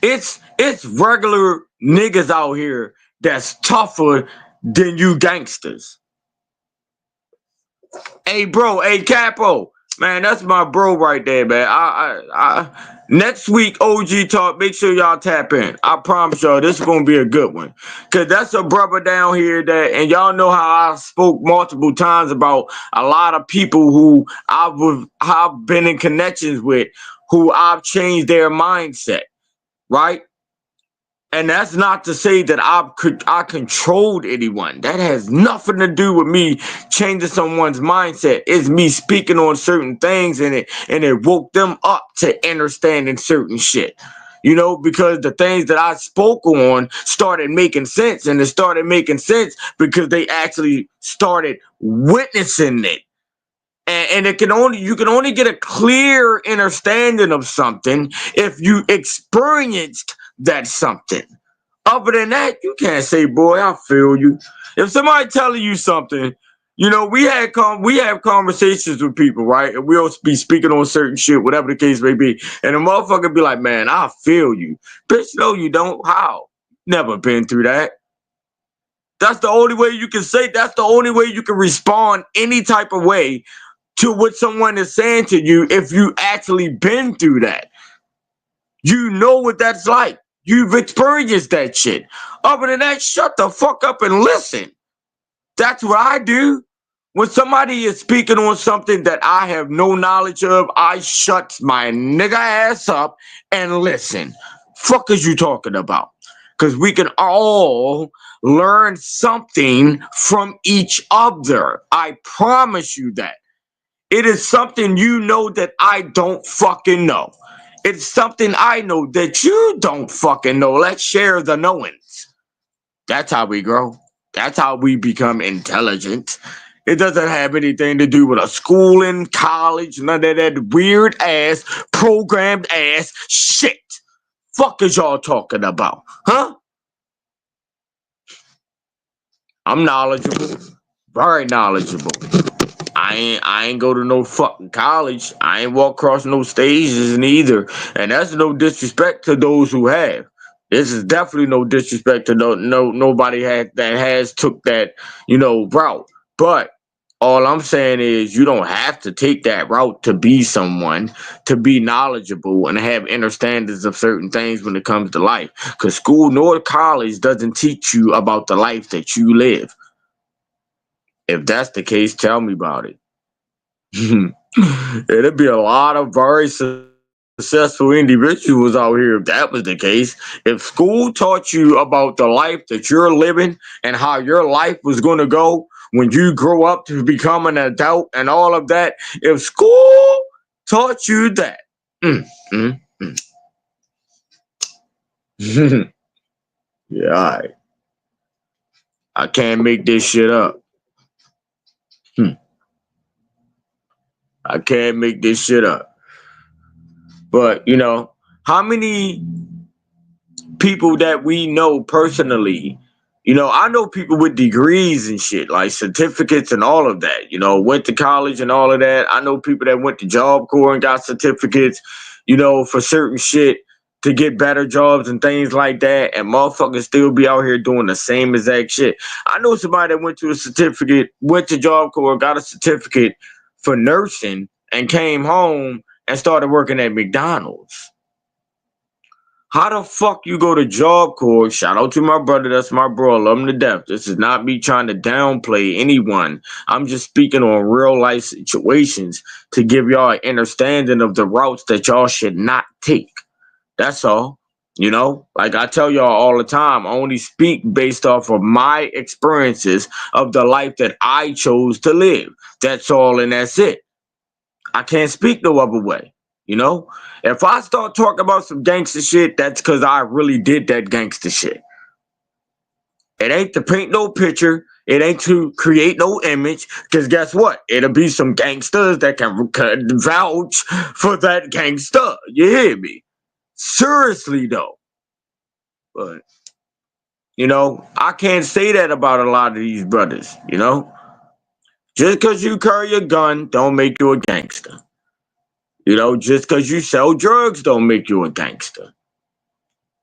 It's regular niggas out here that's tougher than you gangsters. Hey, bro. Hey, Capo. Man, that's my bro right there, man. Next week, OG Talk, make sure y'all tap in. I promise y'all, this is going to be a good one. Because that's a brother down here that, and y'all know how I spoke multiple times about a lot of people who I've been in connections with, who I've changed their mindset, right? And that's not to say that I controlled anyone. That has nothing to do with me changing someone's mindset. It's me speaking on certain things and it woke them up to understanding certain shit. You know, because the things that I spoke on started making sense, and it started making sense because they actually started witnessing it. And you can only get a clear understanding of something if you experienced that something. Other than that, you can't say, boy, I feel you. If somebody telling you something, you know, we have conversations with people, right? And we'll be speaking on certain shit, whatever the case may be. And the motherfucker be like, man, I feel you. Bitch, no, you don't. How? Never been through that. That's the only way you can say, that's the only way you can respond any type of way to what someone is saying to you if you actually been through that. You know what that's like. You've experienced that shit. Other than that, shut the fuck up and listen. That's what I do. When somebody is speaking on something that I have no knowledge of, I shut my nigga ass up and listen. Fuck is you talking about? Because we can all learn something from each other. I promise you that. It is something you know that I don't fucking know. It's something I know that you don't fucking know. Let's share the knowings. That's how we grow. That's how we become intelligent. It doesn't have anything to do with a schooling, college, none of that weird ass, programmed ass shit. Fuck is y'all talking about? Huh? I'm knowledgeable. Very knowledgeable. I ain't go to no fucking college. I ain't walk across no stages neither. And that's no disrespect to those who have. This is definitely no disrespect to nobody that has took that, route. But all I'm saying is you don't have to take that route to be someone, to be knowledgeable and have understandings of certain things when it comes to life. Because school nor college doesn't teach you about the life that you live. If that's the case, tell me about it. It'd be a lot of very successful individuals out here if that was the case. If school taught you about the life that you're living and how your life was going to go when you grow up to become an adult and all of that, if school taught you that, mm, mm, mm. Yeah, I can't make this shit up. Hmm. I can't make this shit up. But, how many people that we know personally, You know, I know people with degrees and shit, like certificates and all of that, you know, went to college and all of that. I know people that went to Job Corps and got certificates, you know, for certain shit to get better jobs and things like that. And motherfuckers still be out here doing the same exact shit. I know somebody that went to a certificate, went to Job Corps, got a certificate for nursing and came home and started working at McDonald's. How the fuck you go to Job Corps? Shout out to my brother. That's my bro. I love him to death. This is not me trying to downplay anyone. I'm just speaking on real life situations to give y'all an understanding of the routes that y'all should not take. That's all. You know, like I tell y'all all the time, I only speak based off of my experiences of the life that I chose to live. That's all, and that's it. I can't speak no other way. You know, if I start talking about some gangster shit, that's because I really did that gangster shit. It ain't to paint no picture. It ain't to create no image. Because guess what? It'll be some gangsters that can vouch for that gangster. You hear me? Seriously, though. But, you know, I can't say that about a lot of these brothers, you know? Just because you carry a gun don't make you a gangster. You know, just because you sell drugs don't make you a gangster.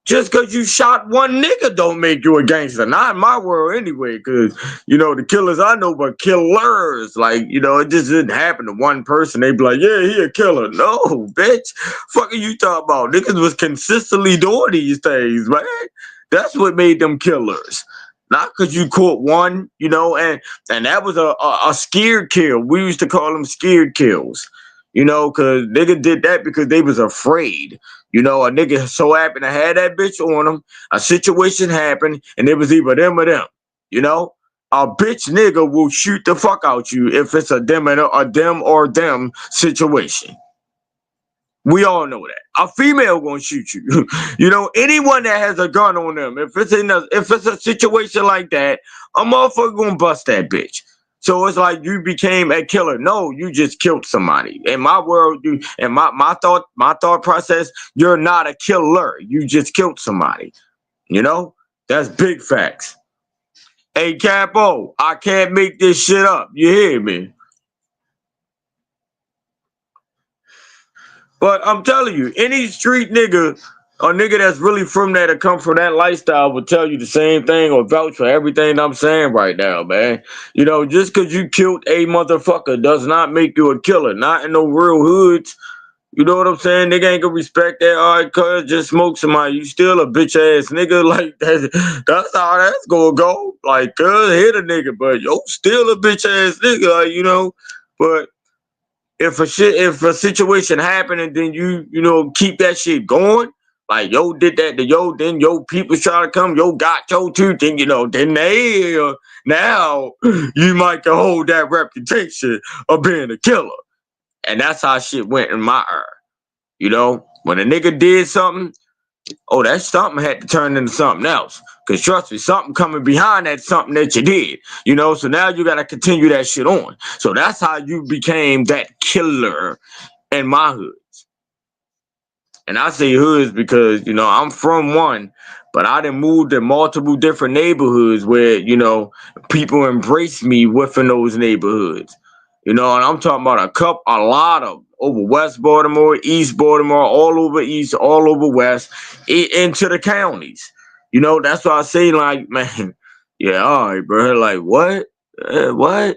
Just because you shot one nigga don't make you a gangster. Not in my world anyway, because, you know, the killers I know but killers. Like, you know, it just didn't happen to one person. They be like, yeah, he a killer. No, bitch. Fuck are you talking about? Niggas was consistently doing these things, man. That's what made them killers. Not because you caught one, you know, and that was a scared kill. We used to call them scared kills. You know, because nigga did that because they was afraid. You know, a nigga so happened to have that bitch on him. A situation happened, and it was either them or them. You know, a bitch nigga will shoot the fuck out you if it's a them and a them or them situation. We all know that. A female gonna shoot you. You know, anyone that has a gun on them, if it's a situation like that, a motherfucker gonna bust that bitch. So it's like you became a killer. No, you just killed somebody. In my world, my thought process, you're not a killer. You just killed somebody. You know? That's big facts. Hey Capo, I can't make this shit up. You hear me? But I'm telling you, any street nigga or nigga that's really from that or come from that lifestyle will tell you the same thing or vouch for everything I'm saying right now, man. You know, just because you killed a motherfucker does not make you a killer. Not in no real hoods. You know what I'm saying? Nigga ain't gonna respect that. All right, cuz just smoke somebody. You still a bitch ass nigga. Like that's how that's gonna go. Like, cuz hit a nigga, but yo, still a bitch ass nigga. Like, you know, but if a situation happened and then you know keep that shit going, like yo did that to yo, then yo people try to come, yo got yo too, then you know then they now you might can hold that reputation of being a killer, and that's how shit went in my era. You know, when a nigga did something, oh, that something had to turn into something else. Cause trust me, something coming behind that something that you did, you know. So now you gotta continue that shit on. So that's how you became that killer in my hoods. And I say hoods because, you know, I'm from one, but I done moved to multiple different neighborhoods where, you know, people embrace me within those neighborhoods. You know, and I'm talking about a lot of over West Baltimore, East Baltimore, all over East, all over West, into the counties. You know, that's why I say, like, man, yeah, all right, bro. Like, what? What?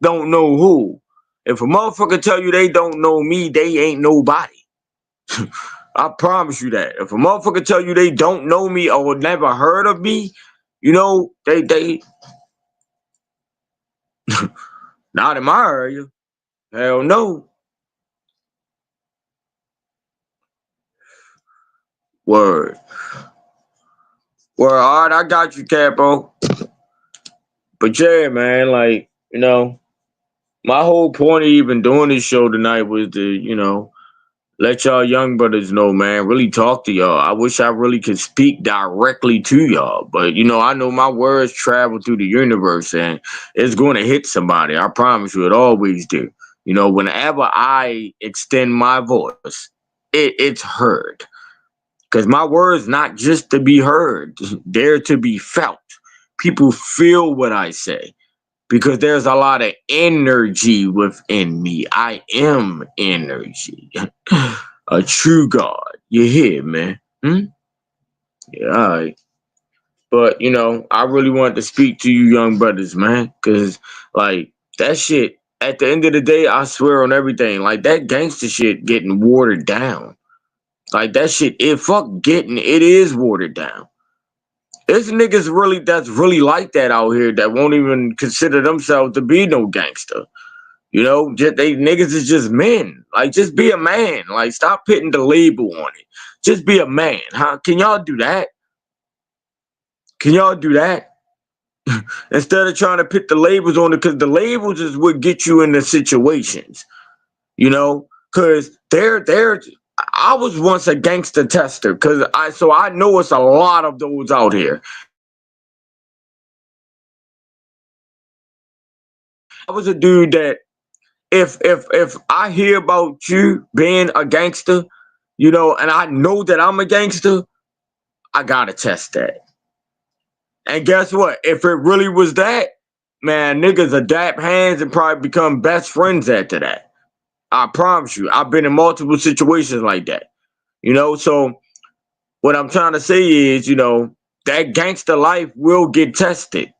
Don't know who. If a motherfucker tell you they don't know me, they ain't nobody. I promise you that. If a motherfucker tell you they don't know me or never heard of me, you know, they not in my area. Hell no. Word. Word, all right, I got you, Capo. But yeah, man, like, you know, my whole point of even doing this show tonight was to, you know, let y'all young brothers know, man, really talk to y'all. I wish I really could speak directly to y'all. But, you know, I know my words travel through the universe and it's going to hit somebody. I promise you, it always do. You know, whenever I extend my voice, it's heard. Because my words not just to be heard, they're to be felt. people feel what I say because there's a lot of energy within me. I am energy. A true God. You hear, man? Yeah, all right. But, you know, I really wanted to speak to you young brothers, man, because, like, that shit, at the end of the day, I swear on everything, like, that gangster shit getting watered down. Like, that shit, it is watered down. There's niggas really that's really like that out here that won't even consider themselves to be no gangster. You know, just they niggas is just men. Like, just be a man. Like, stop putting the label on it. Just be a man, huh? Can y'all do that? Can y'all do that? Instead of trying to put the labels on it, because the labels is what get you in the situations. You know, because I was once a gangster tester, because I know it's a lot of those out here. I was a dude that if I hear about you being a gangster, you know, and I know that I'm a gangster, I gotta test that. And guess what? If it really was that, man, niggas adapt hands and probably become best friends after that. I promise you. I've been in multiple situations like that. You know, so what I'm trying to say is, you know, that gangster life will get tested.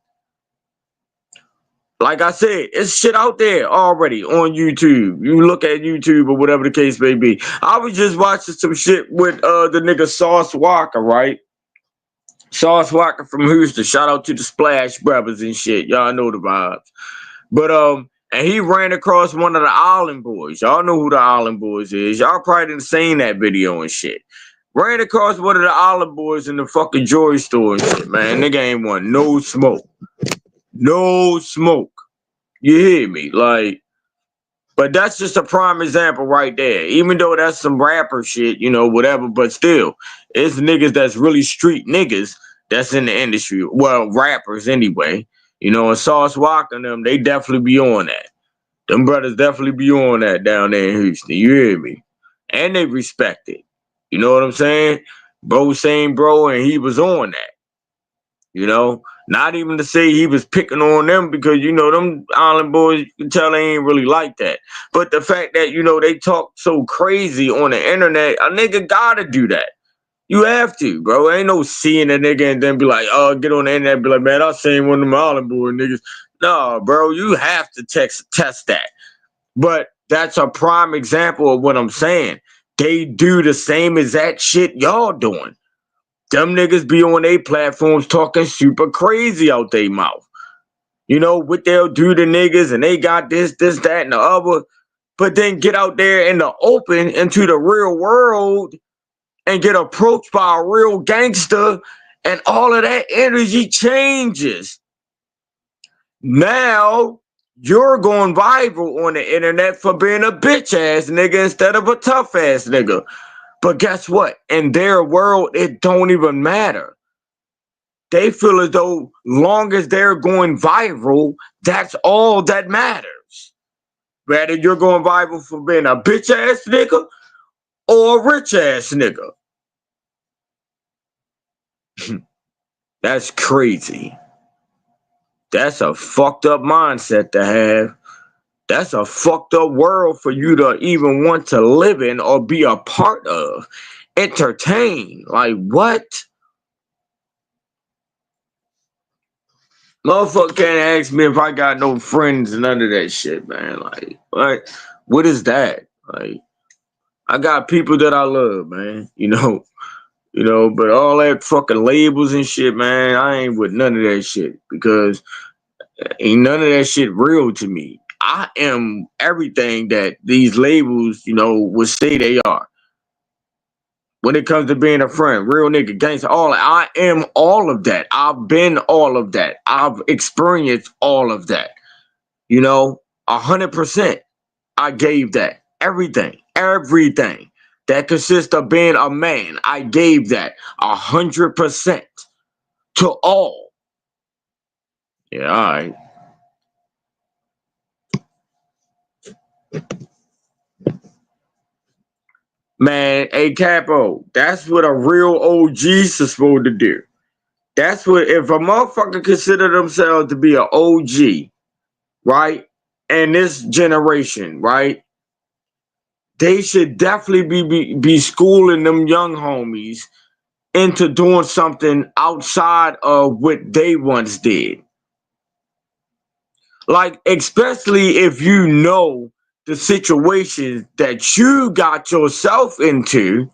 Like I said, it's shit out there already on YouTube. You look at YouTube or whatever the case may be. I was just watching some shit with the nigga Sauce Walker, right? Sauce Walker from Houston. Shout out to the Splash Brothers and shit. Y'all know the vibes. But and he ran across one of the Island Boys. Y'all know who the Island Boys is. Y'all probably didn't seen that video and shit. Ran across one of the Island Boys in the fucking jewelry store and shit, man. Nigga ain't want no smoke. No smoke. You hear me? Like, but that's just a prime example right there. Even though that's some rapper shit, you know, whatever, but still, it's niggas that's really street niggas that's in the industry. Well, rappers anyway. You know, and Sauce Walker and them, they definitely be on that. Them brothers definitely be on that down there in Houston. You hear me? And they respect it. You know what I'm saying? Bro saying bro, and he was on that. You know, not even to say he was picking on them because, you know, them Island Boys, you can tell they ain't really like that. But the fact that, you know, they talk so crazy on the internet, a nigga gotta do that. You have to, bro. Ain't no seeing a nigga and then be like, oh, get on the internet and be like, man, I seen one of them Island Boy niggas. No, bro, you have to test that. But that's a prime example of what I'm saying. They do the same exact shit y'all doing. Them niggas be on their platforms talking super crazy out their mouth. You know, what they'll do to niggas and they got this, that, and the other. But then get out there in the open into the real world and get approached by a real gangster and all of that energy changes. Now you're going viral on the internet for being a bitch ass nigga instead of a tough ass nigga. But guess what? In their world, it don't even matter. They feel as though long as they're going viral, that's all that matters. Whether you're going viral for being a bitch ass nigga or a rich ass nigga. That's crazy. That's a fucked up mindset to have. That's a fucked up world for you to even want to live in or be a part of. Entertain. Like, what? Motherfucker can't ask me if I got no friends and none of that shit, man. Like, what is that? Like, I got people that I love, man. But all that fucking labels and shit, man, I ain't with none of that shit because ain't none of that shit real to me. I am everything that these labels, would say they are. When it comes to being a friend, real nigga, gangster, I am all of that. I've been all of that. I've experienced all of that. 100%. I gave that. Everything. That consists of being a man. I gave that 100% to all. Yeah, all right. Man, hey Capo, that's what a real OG is supposed to do. That's what, if a motherfucker consider themselves to be an OG, right? And this generation, right? They should definitely be schooling them young homies into doing something outside of what they once did. Like, especially if you know the situations that you got yourself into,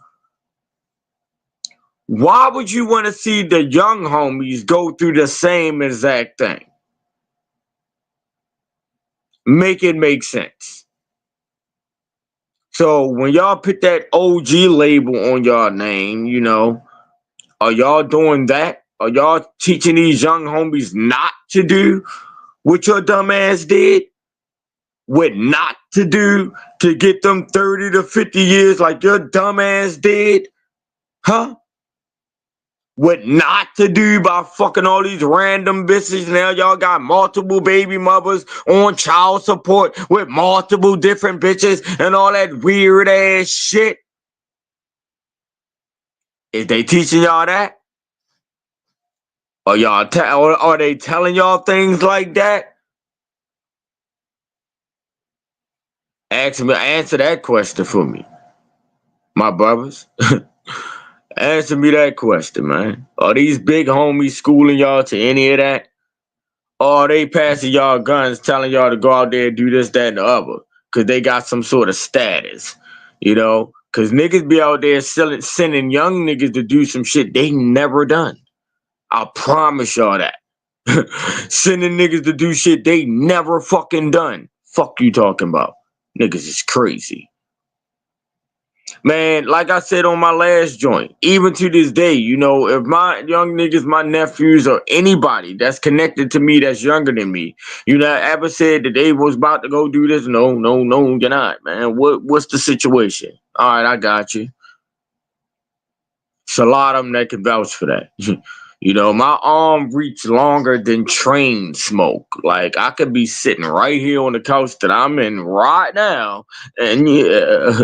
why would you want to see the young homies go through the same exact thing? Make it make sense. So when y'all put that OG label on y'all name, you know, are y'all doing that? Are y'all teaching these young homies not to do what your dumb ass did? What not to do to get them 30 to 50 years like your dumb ass did? Huh? What not to do by fucking all these random bitches. Now y'all got multiple baby mothers on child support with multiple different bitches and all that weird ass shit. Is they teaching y'all that? Or or are they telling y'all things like that? Answer that question for me, my brothers. Answer me that question, man. Are these big homies schooling y'all to any of that? Or are they passing y'all guns telling y'all to go out there and do this, that, and the other? Because they got some sort of status, you know? Because niggas be out there sending young niggas to do some shit they never done. I promise y'all that. Sending niggas to do shit they never fucking done. Fuck you talking about? Niggas is crazy. Man, like I said on my last joint, even to this day, you know, if my young niggas, my nephews, or anybody that's connected to me that's younger than me, you know, ever said that they was about to go do this, no, you're not, man. What's the situation? All right, I got you. It's a lot of them that can vouch for that. You know, my arm reach longer than train smoke. Like, I could be sitting right here on the couch that I'm in right now, and yeah,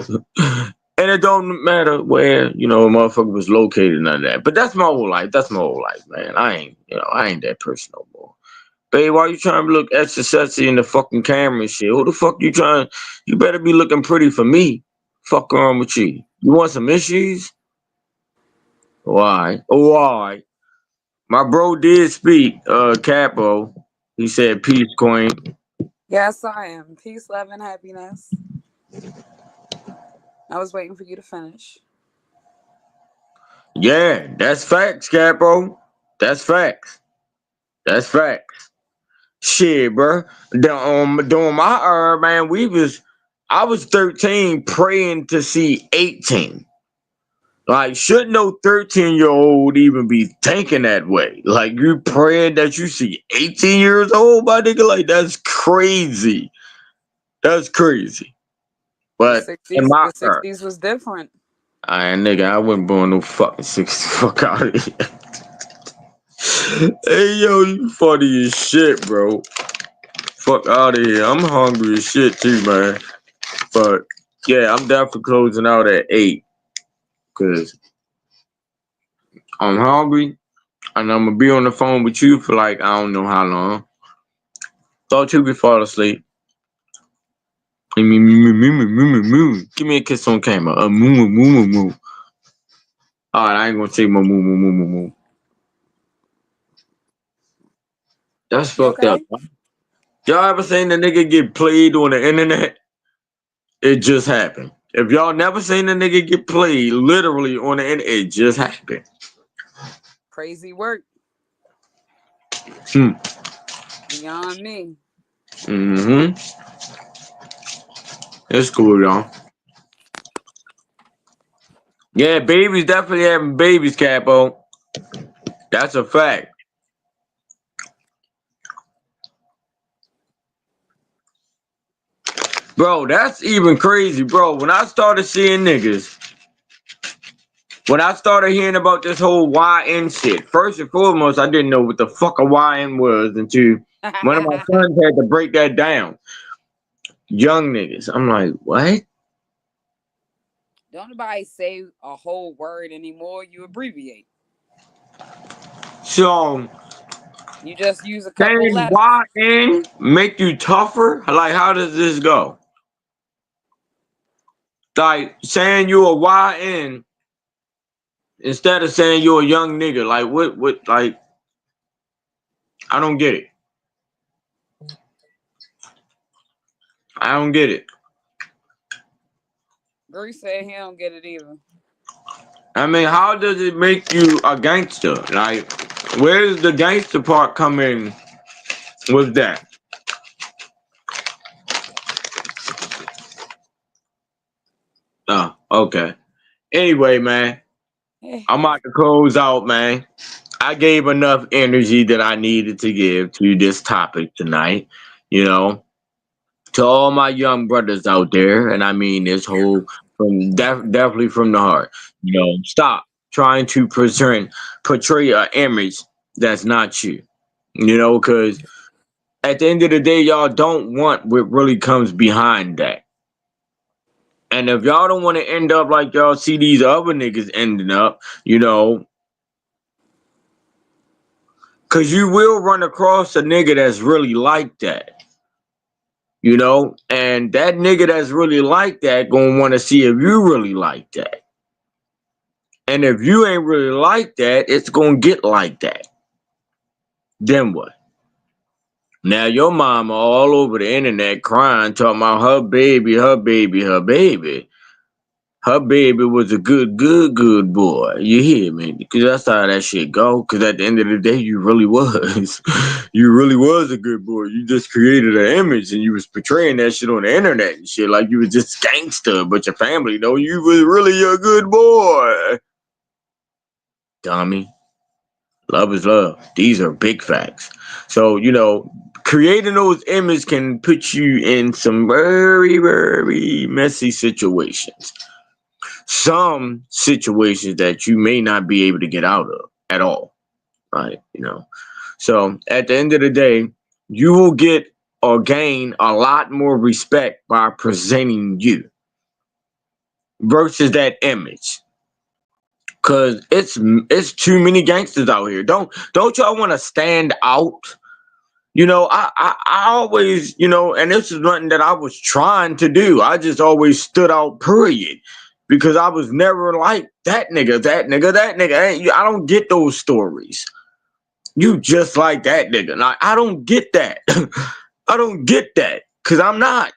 and it don't matter where, you know, a motherfucker was located, none of that. But that's my whole life. That's my whole life, man. I ain't that person no more. Babe, why you trying to look extra sexy in the fucking camera and shit? Who the fuck you trying? You better be looking pretty for me. Fuck wrong with you? You want some issues? Why? Why? My bro did speak, Capo. He said, peace, Queen. Yes, I am. Peace, love, and happiness. I was waiting for you to finish. Yeah, that's facts, Capo. That's facts. That's facts. Shit, bro. During my era, man, I was 13 praying to see 18. Like, should no 13-year-old even be thinking that way? Like, you praying that you see 18 years old, my nigga? Like, that's crazy. That's crazy. The But in 60s, my the era, 60s was different. nigga, I wasn't born no fucking 60. Fuck out of here. Hey, yo, you funny as shit, bro. Fuck out of here. I'm hungry as shit, too, man. But, yeah, I'm definitely closing out at 8. Because I'm hungry. And I'm gonna be on the phone with you for like I don't know how long. Thought you could fall asleep. Give me a kiss on camera. Moo. Alright, I ain't gonna say my moo. That's You fucked up. okay? Y'all ever seen a nigga get played on the internet? It just happened. If y'all never seen a nigga get played literally on the internet, it just happened. Crazy work. Hmm. Beyond me. Mm-hmm. It's cool, y'all. Yeah, babies definitely having babies, Capo. That's a fact. Bro, that's even crazy, bro. When I started hearing about this whole YN shit, first and foremost, I didn't know what the fuck a YN was until one of my sons had to break that down. Young niggas. I'm like, what? Don't nobody say a whole word anymore. You abbreviate. So You just use a couple saying letters. YN make you tougher? Like, how does this go? Like saying you a YN instead of saying you're a young nigga. Like what like I don't get it. I don't get it. Bree said he don't get it either. I mean, how does it make you a gangster? Like, where does the gangster part come in with that? Oh, okay. Anyway, man, I'm about to close out, man. I gave enough energy that I needed to give to this topic tonight. You know, to all my young brothers out there, and I mean this whole definitely from the heart. You know, stop trying to portray an image that's not you. You know, because at the end of the day, y'all don't want what really comes behind that. And if y'all don't want to end up like y'all see these other niggas ending up, you know, because you will run across a nigga that's really like that, you know, and that nigga that's really like that gonna want to see if you really like that. And if you ain't really like that, it's gonna get like that. Then what? Now your mama all over the internet crying, talking about her baby, her baby, her baby. Her baby was a good boy. You hear me? Because that's how that shit go. Because at the end of the day, you really was. You really was a good boy. You just created an image and you was portraying that shit on the internet and shit like you was just gangster. But your family know you was really a good boy. Dummy. Love is love. These are big facts. So, you know, creating those images can put you in some very messy situations. Some situations that you may not be able to get out of at all, right? You know, so at the end of the day, you will get or gain a lot more respect by presenting you versus that image. Cause it's too many gangsters out here. Don't y'all want to stand out? You know, I always, you know, and this is nothing that I was trying to do. I just always stood out, period. Because I was never like that nigga, that nigga, that nigga. I don't get those stories. You just like that nigga. Like, I don't get that. I don't get that. Cause I'm not.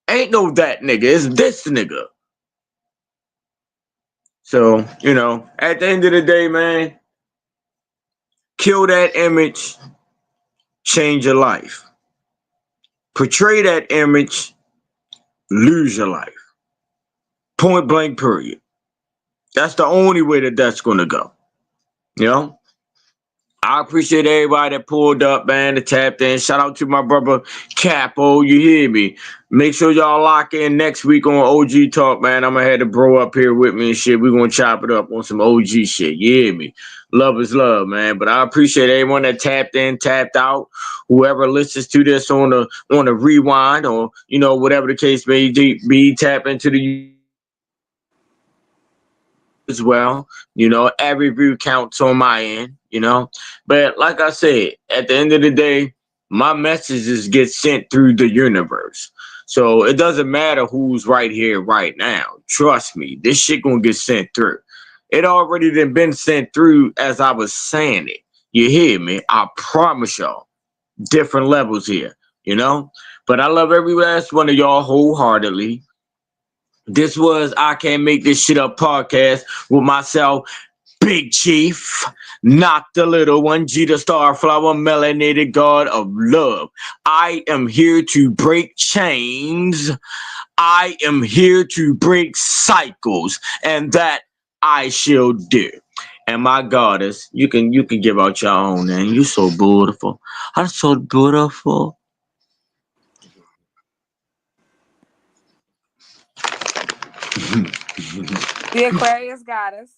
Ain't no that nigga. It's this nigga. So, you know, at the end of the day, man, kill that image, change your life. Portray that image, lose your life. Point blank, period. That's the only way that that's gonna go. You know. I appreciate everybody that pulled up, man, that tapped in. Shout out to my brother Capo. You hear me? Make sure y'all lock in next week on OG Talk, man. I'm gonna have the bro up here with me and shit. We're gonna chop it up on some OG shit. You hear me? Love is love, man. But I appreciate everyone that tapped in, tapped out. Whoever listens to this on the rewind or you know whatever the case may be, tap into the as well. You know, every view counts on my end, you know. But like I said, at the end of the day, my messages get sent through the universe. So it doesn't matter who's right here right now. Trust me, this shit gonna get sent through. It already done been sent through as I was saying it. You hear me? I promise y'all. Different levels here, you know? But I love every last one of y'all wholeheartedly. This was I Can't Make This Shit Up podcast with myself, Big Chief, not the little one, G the Starflower, melanated god of love. I am here to break chains. I am here to break cycles, and that I shall do. And my goddess, you can give out your own name. You're so beautiful. I'm so beautiful. The Aquarius goddess.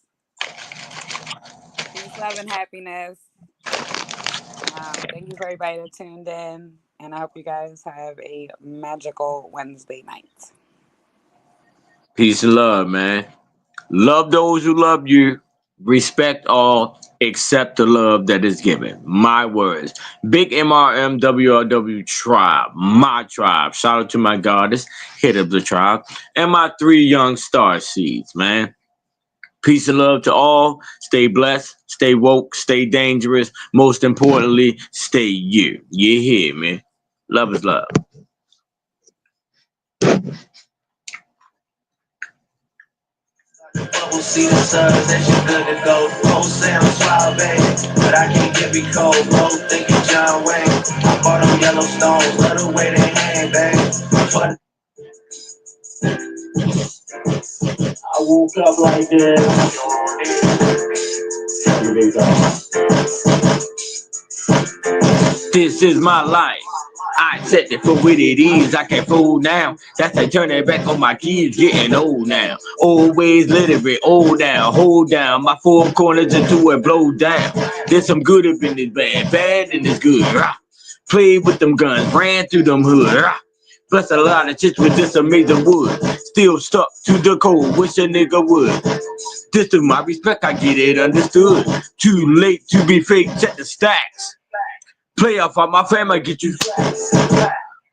Peace, love, and happiness. Thank you for everybody that tuned in, and I hope you guys have a magical Wednesday night. Peace and love, man. Love those who love you. Respect all. Accept the love that is given. My words. Big MRMWRW tribe. My tribe. Shout out to my goddess, head of the tribe. And my 3 young star seeds, man. Peace and love to all. Stay blessed. Stay woke. Stay dangerous. Most importantly, stay you. You hear me? Love is love. Bubble see the suds, that shit good to go. Most say I'm suave, but I can't get me cold. Bro, thinking John Wayne. I bought them Yellowstones, love the way they hang, bang. I woke up like this. This is my life. I set it for what it is. I can't fool now. That's like turning back on my keys. Getting old now. Always literate. Old down. Hold down. My 4 corners into it. Blow down. There's some good up in this bad. Bad in this good. Rah. Played with them guns. Ran through them hood. Rah. Plus a lot of chicks with this amazing wood. Still stuck to the code. Wish a nigga would. This is my respect. I get it understood. Too late to be fake. Check the stacks. Play off on my family, get you.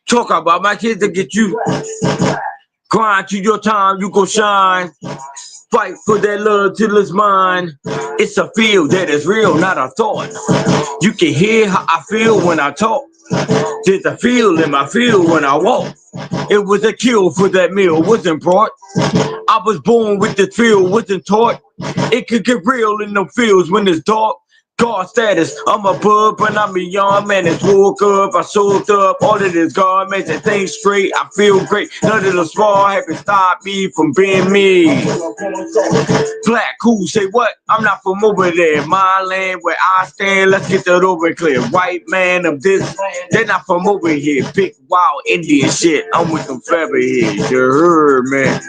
Talk about my kids to get you. Grind to your time, you gon' shine. Fight for that love till it's mine. It's a feel that is real, not a thought. You can hear how I feel when I talk. There's a feel in my feel when I walk. It was a kill for that meal, wasn't brought. I was born with this feel, wasn't taught. It could get real in the fields when it's dark. God status, I'm a bub, but I'm a young man. It's woke up, I soaked up all of this garments and things straight. I feel great. None of the small haven't stopped me from being me. Black, cool, say what? I'm not from over there. My land where I stand, let's get that over clear. White man of this, they're not from over here. Big, wild Indian shit. I'm with them featherheads. You heard, man.